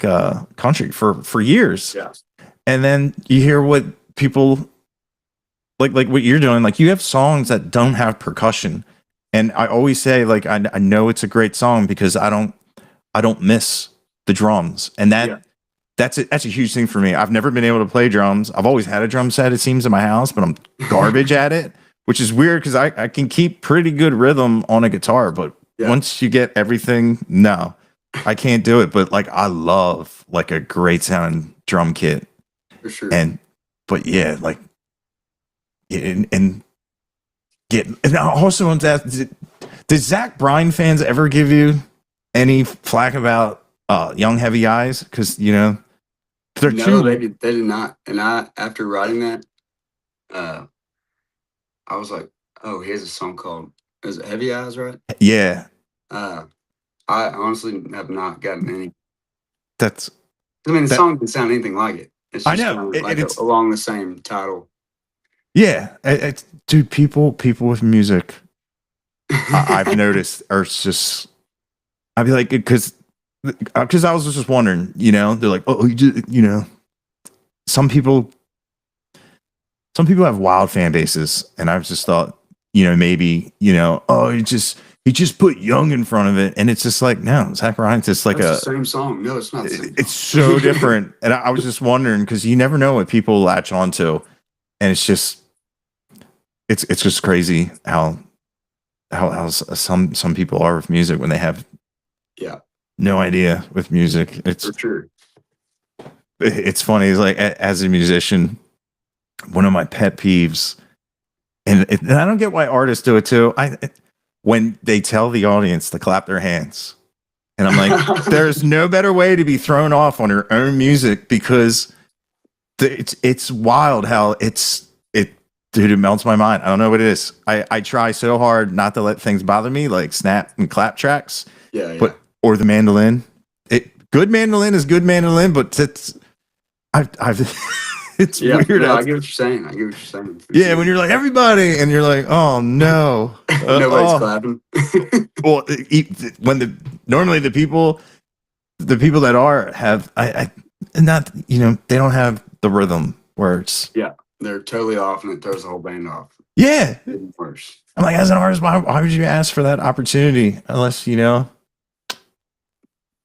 country for years. Yeah. And then you hear what people like what you're doing. Like you have songs that don't have percussion, and I always say like I know it's a great song because I don't miss the drums, and that's a huge thing for me. I've never been able to play drums. I've always had a drum set, it seems, in my house, but I'm garbage at it, which is weird because I can keep pretty good rhythm on a guitar, but once you get everything, no, I can't do it. But like, I love like a great sounding drum kit. For sure. But yeah, like, and I also want to ask, did Zach Bryan fans ever give you any flack about Young Heavy Eyes? Because, you know, they did not. And after writing that, I was like, oh, he has a song called, is it Heavy Eyes, right? Yeah. I honestly have not gotten any. The song didn't sound anything like it. It's just I know. it's along the same title. Yeah. Dude, people with music, I've noticed, are just, I'd be like, because I was just wondering, you know, they're like, oh, you know, some people have wild fan bases, and I've just thought, you know, maybe, you know, oh, he just put Young in front of it, and it's just like, no, Zach Bryan's just like the same song. No, it's not the same it's so different. And I was just wondering, because you never know what people latch onto. and it's just crazy how some people are with music when they have Yeah, no idea with music. for sure. It's funny. It's like as a musician, one of my pet peeves, and I don't get why artists do it too. When they tell the audience to clap their hands, and I'm like, there's no better way to be thrown off on your own music because it's wild how dude, it melts my mind. I don't know what it is. I try so hard not to let things bother me, like snap and clap tracks. Yeah, But or the mandolin. Good mandolin is good mandolin, but I've it's weird. No, I get what you're saying. I get what you're saying. Yeah, when you're like everybody, and you're like, oh no, Nobody's clapping. Well, when normally the people that are have I not they don't have the rhythm where it's They're totally off, and it throws the whole band off. yeah. Even worse. I'm like, as an artist, why would you ask for that opportunity unless you know?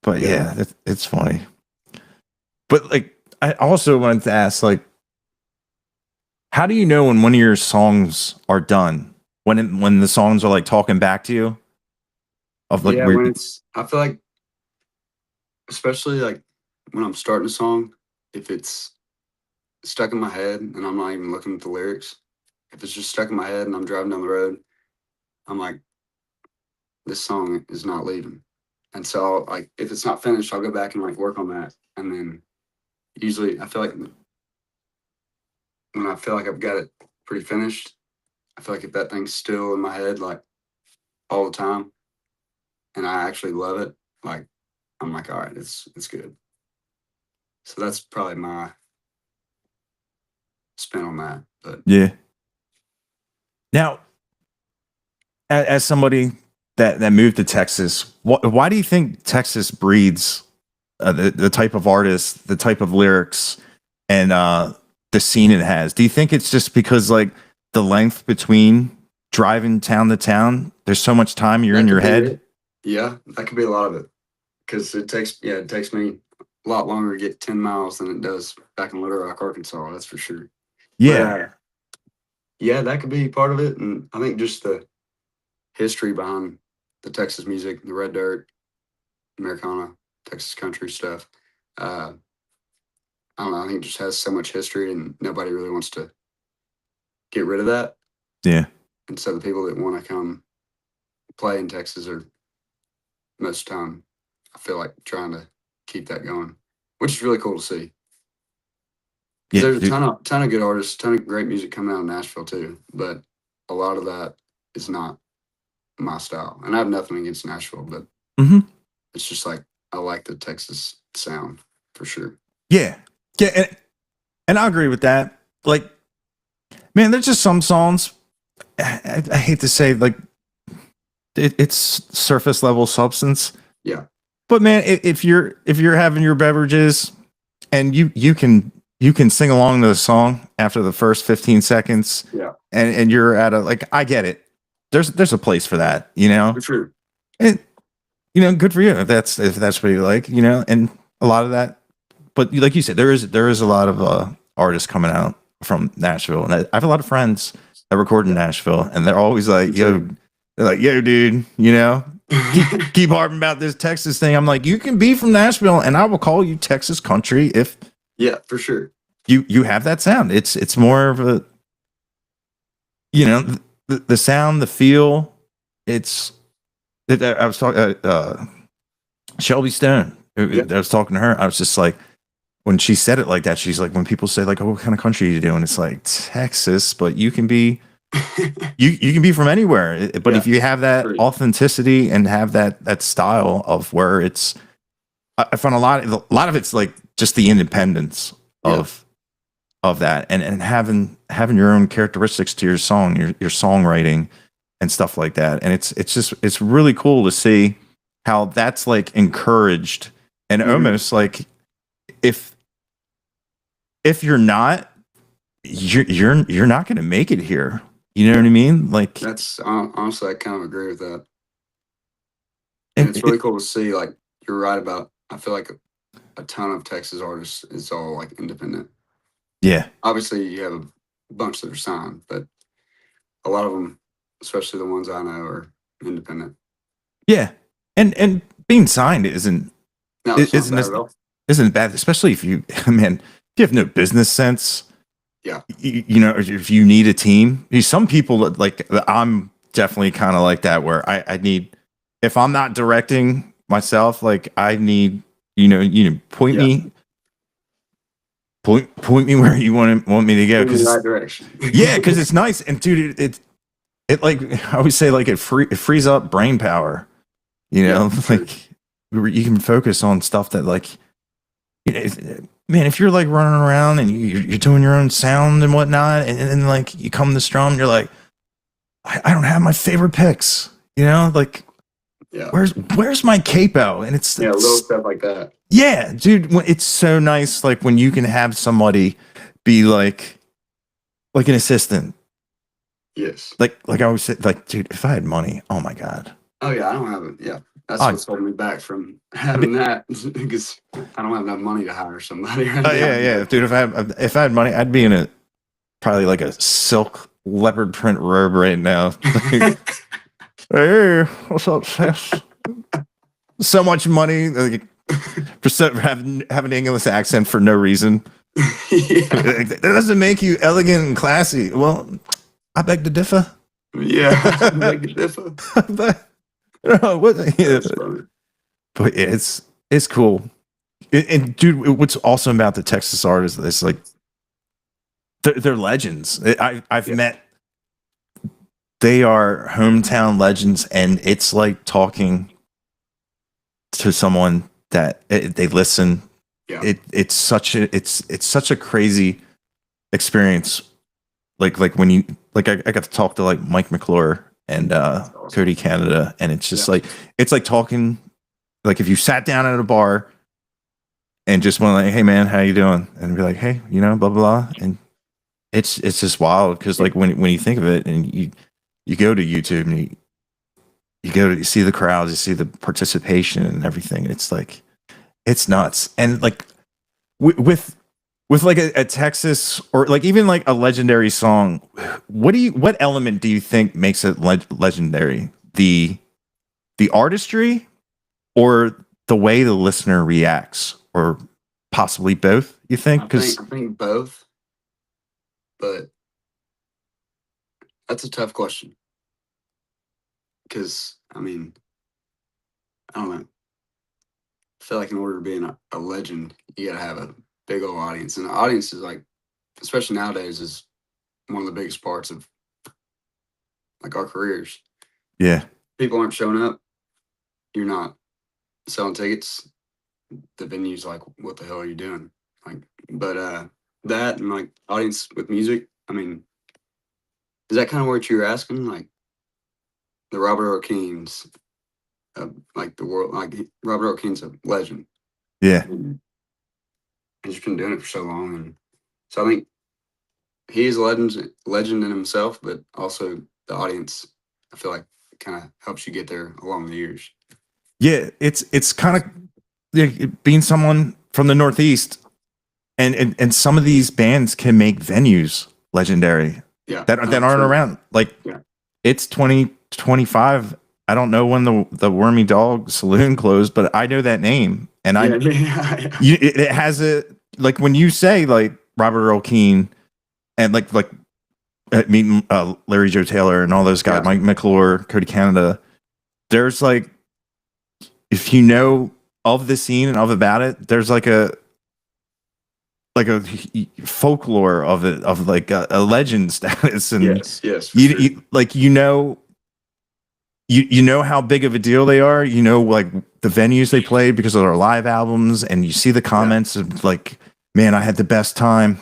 But yeah, it's funny. But like, I also wanted to ask, like, how do you know when one of your songs are done? When the songs are like talking back to you? Of like, When it's, I feel like, especially like when I'm starting a song, if it's stuck in my head and I'm not even looking at the lyrics, if it's just stuck in my head and I'm driving down the road, I'm like, this song is not leaving. And so like if it's not finished, I'll go back and like work on that. And then usually I feel like when I feel like I've got it pretty finished, I feel like if that thing's still in my head like all the time and I actually love it, like I'm like, all right, it's good. So that's probably my spin on that. But yeah. Now, as somebody that moved to Texas, why do you think Texas breeds the type of artist, the type of lyrics, and the scene it has? Do you think it's just because like the length between driving town to town, there's so much time you're in your head? it. Yeah, that could be a lot of it. Because it takes me a lot longer to get 10 miles than it does back in Little Rock, Arkansas. That's for sure. Yeah. But, yeah, that could be part of it. And I think just the history behind the Texas music, the red dirt, Americana, Texas country stuff. I don't know. I think it just has so much history, and nobody really wants to get rid of that. Yeah. And so the people that want to come play in Texas are most of the time, I feel like, trying to keep that going, which is really cool to see. Yeah, There's a ton of good artists, ton of great music coming out of Nashville too, but a lot of that is not my style. And I have nothing against Nashville, but it's just like I like the Texas sound for sure. Yeah, yeah, and I agree with that. Like, man, there's just some songs. I hate to say, like, it's surface level substance. Yeah, but man, if you're having your beverages and you can sing along to the song after the first 15 seconds, yeah, and you're at a like, I get it. There's a place for that, you know. for sure. And good for you if that's what you like, and a lot of that. But like you said, there is a lot of artists coming out from Nashville, and I have a lot of friends that record in Nashville, and they're always like, yo, dude, keep harping about this Texas thing. I'm like, you can be from Nashville, and I will call you Texas country if for sure. You have that sound. It's more of a, the sound, the feel. I was talking Shelby Stone. I was talking to her. I was just like, when she said it like that, she's like, when people say like, oh, what kind of country are you doing? It's like Texas, but you can be you can be from anywhere. But if you have that authenticity and have that style of where it's, I find a lot of it's like just the independence of that, and having your own characteristics to your song, your songwriting and stuff like that. And it's really cool to see how that's like encouraged, and almost like if you're not, you're not going to make it here. You know what I mean? Like, that's honestly, I kind of agree with that. And it's really cool to see. Like, you're right about. I feel like a ton of Texas artists is all like independent. Yeah. Obviously, you have a bunch that are signed, but a lot of them, especially the ones I know, are independent. Yeah, and being signed No, it's not bad at isn't all. isn't bad, especially if you man, if you have no business sense. Yeah. You know, if you need a team, some people like, I'm definitely kind of like that, where I need, if I'm not directing myself, like I need, point Yeah. me, point me where you want me to go, In the because right direction. yeah, because it's nice, and dude, it like, I always say, like it frees up brain power, Yeah, for sure. like you can focus on stuff that, like, man, if you're like running around and you're doing your own sound and whatnot, and then like you come to strum, you're like, I don't have my favorite picks, like, Yeah. where's my capo? And it's Yeah, little stuff like that. yeah, dude, it's so nice, like when you can have somebody be like an assistant. Yes. Like I always say, like, dude, if I had money, oh my god. Oh yeah, I don't have it. Yeah, that's Oh, what's holding me back from having that because I don't have enough money to hire somebody right now. yeah, dude, if I had money, I'd be in a probably like a silk leopard print robe right now. Hey, what's up, Seth? So much money, like, for having an English accent for no reason. Yeah. That doesn't make you elegant and classy. Well, I beg to differ. Yeah, make it differ. But, what, That's funny. but it's cool. And dude, what's awesome about the Texas artists is like they're legends. I've met. They are hometown legends, and it's like talking to someone that they listen. Yeah. It's such a crazy experience. Like when you, like, I got to talk to like Mike McClure and awesome. Cody Canada, and it's just Yeah. like, it's like talking, like if you sat down at a bar and just went like, hey man, how you doing? And be like, hey, blah blah blah. And it's just wild, because like when you think of it, and you go to YouTube and you see the crowds, you see the participation and everything. It's like, it's nuts. And like with like a Texas, or like even like a legendary song, what element do you think makes it legendary? The artistry, or the way the listener reacts, or possibly both, you think? Because I think both, but that's a tough question. Because I mean, I don't know. I feel like in order to be a legend, you gotta have a big old audience, and the audience is like, especially nowadays, is one of the biggest parts of like our careers. yeah, People aren't showing up. You're not selling tickets. The venue's like, what the hell are you doing? Like, but that and like audience with music. I mean, is that kind of what you're asking? Like the Robert O'Keens, like the world, like Robert O'Keens a legend. yeah. And he's been doing it for so long, and so I think he is a legend in himself, but also the audience, I feel like, kind of helps you get there along the years. Yeah, it's kind of being someone from the Northeast, and some of these bands can make venues legendary. Yeah, that aren't around. Like, yeah. It's 2025. I don't know when the Wormy Dog Saloon closed, but I know that name, and Yeah. it has a, like when you say like Robert Earl Keen, and like meeting Larry Joe Taylor and all those guys, Yeah. Mike McClure, Cody Canada. There's like, if you know of the scene and of about it, there's like a folklore of it, of like a legend status, and yes, for you, sure. like you know how big of a deal they are. Like the venues they played because of their live albums, and you see the comments of like, man, I had the best time.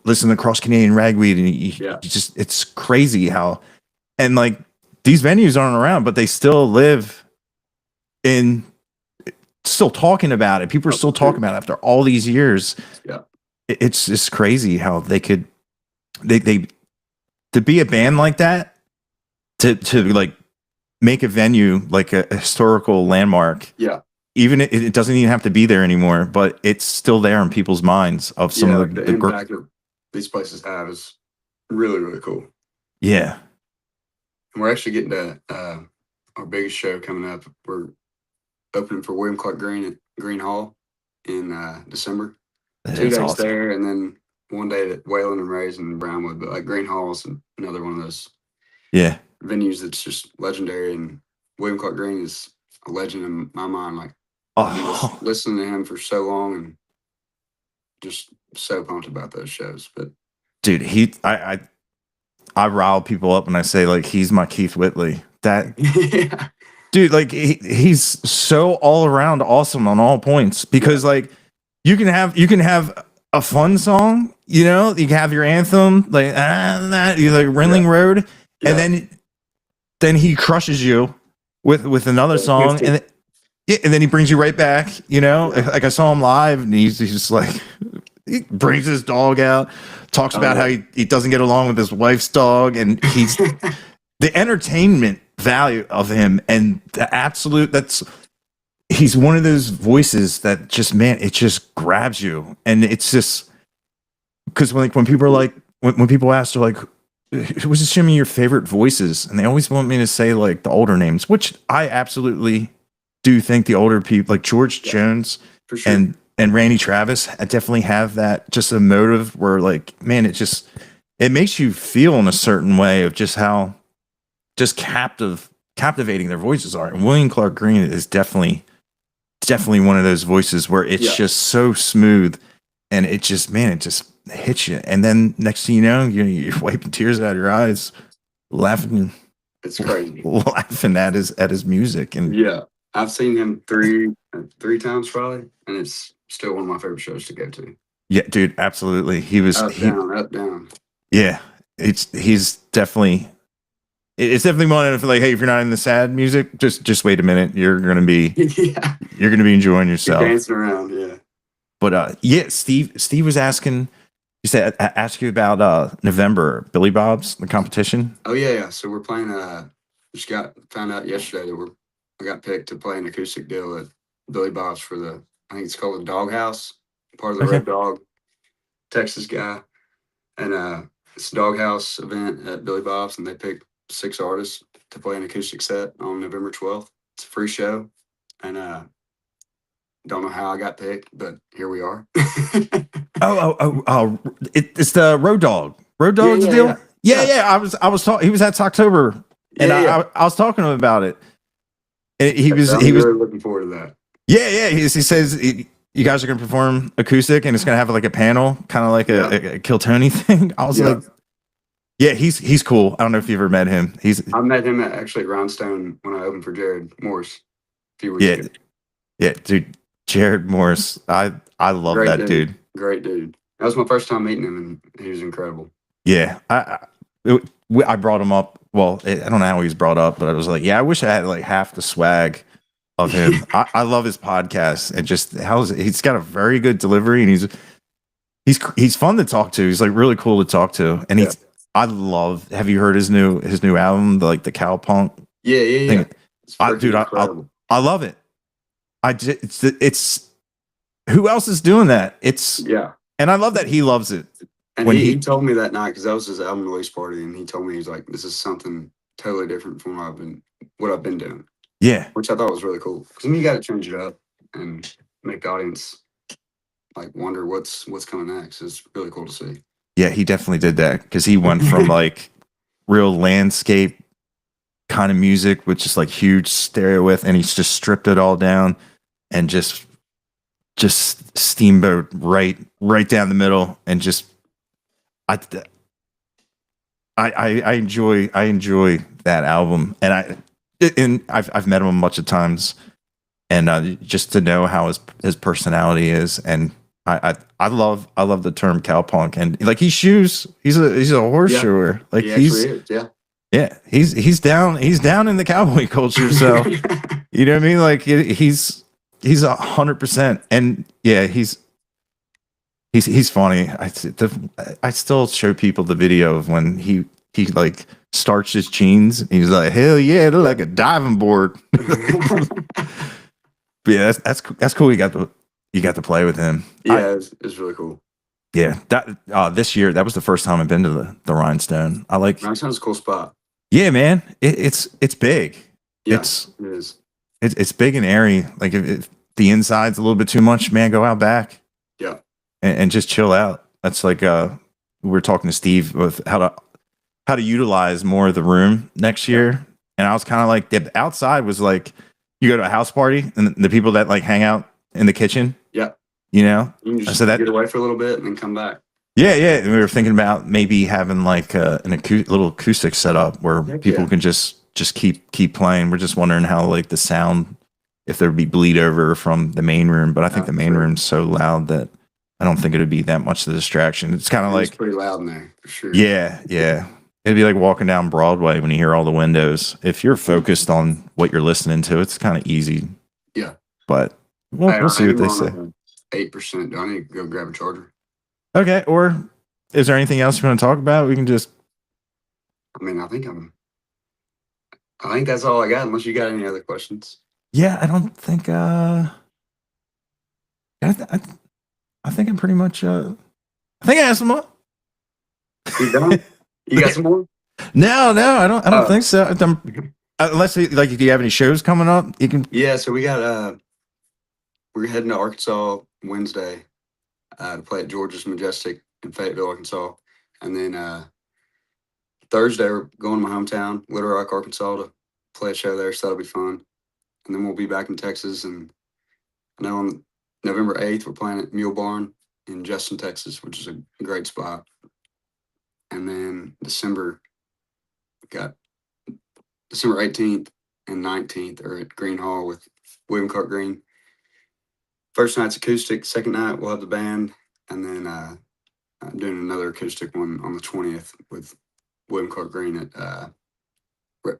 Listen to Cross Canadian Ragweed, and you just, it's crazy how, and like these venues aren't around, but they still live in, still talking about it. People are still talking about it after all these years. Yeah. It's just crazy how they could, they to be a band like that, to like make a venue like a historical landmark. Yeah. Even it doesn't even have to be there anymore, but it's still there in people's minds of some of the impact that these places have is really, really cool. Yeah. And we're actually getting to our biggest show coming up. We're opening for William Clark Green at Green Hall in December. That 2 is days awesome. there, and then 1 day at Wayland and Raisin and Brownwood. But like Green Hall's another one of those Yeah. venues that's just legendary. And William Clark Green is a legend in my mind. Like I've been Oh, listening to him for so long, and just so pumped about those shows. But dude, I rile people up when I say like he's my Keith Whitley. That yeah, dude, like he's so all around awesome on all points because like you can have a fun song, you know, you can have your anthem like you like Ringling Road, and then he crushes you with another song, and then he brings you right back, you know. Like I saw him live, and he's just like he brings his dog out, talks about how he doesn't get along with his wife's dog, and he's the entertainment value of him and the absolute he's one of those voices that just, man, it just grabs you. And it's just because when people are like when people ask, they're like, who's some of your favorite voices, and they always want me to say like the older names, which I absolutely do think the older people like George Jones for sure. and Randy Travis, I definitely have that just a motive where like, man, it makes you feel in a certain way of just how just captivating their voices are. And William Clark Green is definitely one of those voices where it's just so smooth, and it just, man, it just hits you. And then next thing you know, you're wiping tears out of your eyes, laughing. It's crazy. Laughing at his music. And yeah, I've seen him three times probably, and it's still one of my favorite shows to go to. Yeah, dude, absolutely. He was up, down. Yeah, he's definitely. It's definitely one of like, hey, if you're not in the sad music, just wait a minute. You're gonna be you're gonna be enjoying yourself, dancing around, yeah. But Steve was asking. You said ask you about November Billy Bob's the competition. Oh yeah. So we're playing. Just found out yesterday that I got picked to play an acoustic deal at Billy Bob's for I think it's called the Doghouse, part of the Red Dog, Texas guy, and it's a Doghouse event at Billy Bob's, and they picked 6 artists to play an acoustic set on November 12th. It's a free show, and don't know how I got picked, but here we are. It's the Road Dog's deal. Yeah. I was talking. He was at October, and I was talking to him about it. And he was really looking forward to that. Yeah. He says you guys are going to perform acoustic, and it's going to have like a panel, kind of like a Kill Tony thing. I was like, yeah, he's cool. I don't know if you ever met him. I met him actually at Roundstone when I opened for Jared Morris a few weeks ago. Yeah, dude, Jared Morris. I love that dude. Great dude. That was my first time meeting him, and he was incredible. Yeah, I brought him up. Well, I don't know how he was brought up, but I was like, yeah, I wish I had like half the swag of him. I love his podcast and just he's got a very good delivery, and he's fun to talk to. He's like really cool to talk to, and I love. Have you heard his new album, the Cowpunk? Yeah. Dude, I love it. It's who else is doing that? And I love that he loves it. And when he told me that night, because that was his album release party, and he told me, he's like, this is something totally different from what I've been doing. Yeah, which I thought was really cool, because you got to change it up and make the audience like wonder what's coming next. It's really cool to see. Yeah, he definitely did that, because he went from like real landscape kind of music with just like huge stereo with, and he's just stripped it all down and just steamboat right down the middle, and just I enjoy that album, and I've met him a bunch of times, and just to know how his personality is, and I love the term cowpunk, and like he's a horseshoer, like he's he's down in the cowboy culture, so you know what I mean, like he's 100%, and yeah, he's funny. I still show people the video of when he like starts his jeans. He's like, hell yeah, they're like a diving board. But yeah, that's cool. You got to play with him. Yeah, it's really cool. Yeah, that this year that was the first time I've been to the Rhinestone. I like. Rhinestone's a cool spot. Yeah, man, it's big. Yeah, It's it is. it's big and airy. Like if the inside's a little bit too much, man, go out back. Yeah. And just chill out. That's like we were talking to Steve with how to utilize more of the room next year. And I was kind of like the outside was like you go to a house party and the people that like hang out in the kitchen. Yeah. You know? You can just So that get away for a little bit and then come back. yeah, yeah. And we were thinking about maybe having like little acoustic setup where people can just keep playing. We're just wondering how like the sound, if there'd be bleed over from the main room. But I think the main room's so loud that I don't think it'd be that much of a distraction. It's kind of like it's pretty loud in there for sure. Yeah, yeah. It'd be like walking down Broadway when you hear all the windows. If you're focused on what you're listening to, it's kind of easy. Yeah. But we'll see what they say. 8%. Do I need to go grab a charger? Okay. Or is there anything else you want to talk about? We can just. I mean, I think that's all I got. Unless you got any other questions. Yeah, I don't think. I think I'm pretty much. I think I asked them all. You done? You got some more? No, I don't think so. Unless like, if you have any shows coming up, you can. Yeah, so we got we're heading to Arkansas Wednesday to play at George's Majestic in Fayetteville, Arkansas, and then Thursday we're going to my hometown, Little Rock, Arkansas, to play a show there. So that'll be fun, and then we'll be back in Texas. And I know on November 8th we're playing at Mule Barn in Justin, Texas, which is a great spot. And then December 18th and 19th are at Green Hall with William Clark Green. First night's acoustic. Second night we'll have the band, and then I'm doing another acoustic one on the 20th with William Clark Green at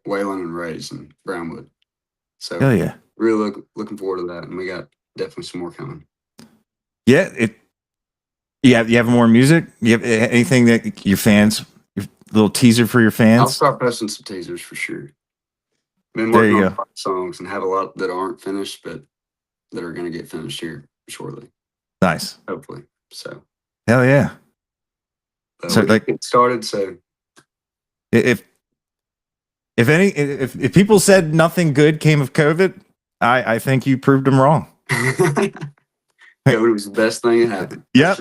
Wayland and Ray's in Brownwood. So Hell yeah, really looking forward to that, and we got definitely some more coming. Yeah, you have more music? You have anything that your fans, your little teaser for your fans? I'll start posting some teasers for sure. Been working on 5 songs and have a lot that aren't finished, but that are going to get finished here shortly. Nice. Hopefully. So. Hell yeah. So like it started. So. If people said nothing good came of COVID, I think you proved them wrong. It was the best thing that happened. Yeah,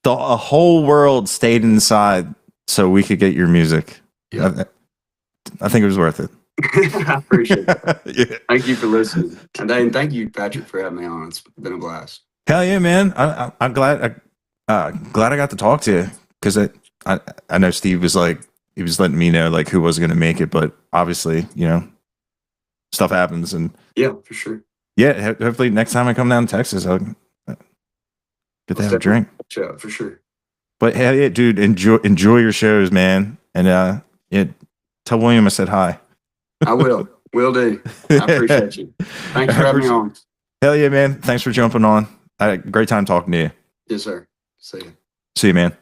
the whole world stayed inside so we could get your music. Yeah. I think it was worth it. I appreciate that. Yeah. Thank you for listening, and thank you, Patrick, for having me on. It's been a blast. Hell yeah, man! I'm glad I got to talk to you because I know Steve was like he was letting me know like who was going to make it, but obviously stuff happens and yeah, for sure. Yeah, hopefully next time I come down to Texas, I'll get to have a drink. Yeah, for sure. But hell yeah, dude, enjoy your shows, man, and tell William I said hi. I will. Will do. I appreciate you. Thanks for having me on. Hell yeah, man. Thanks for jumping on. I had a great time talking to you. Yes, sir. See you. See you, man.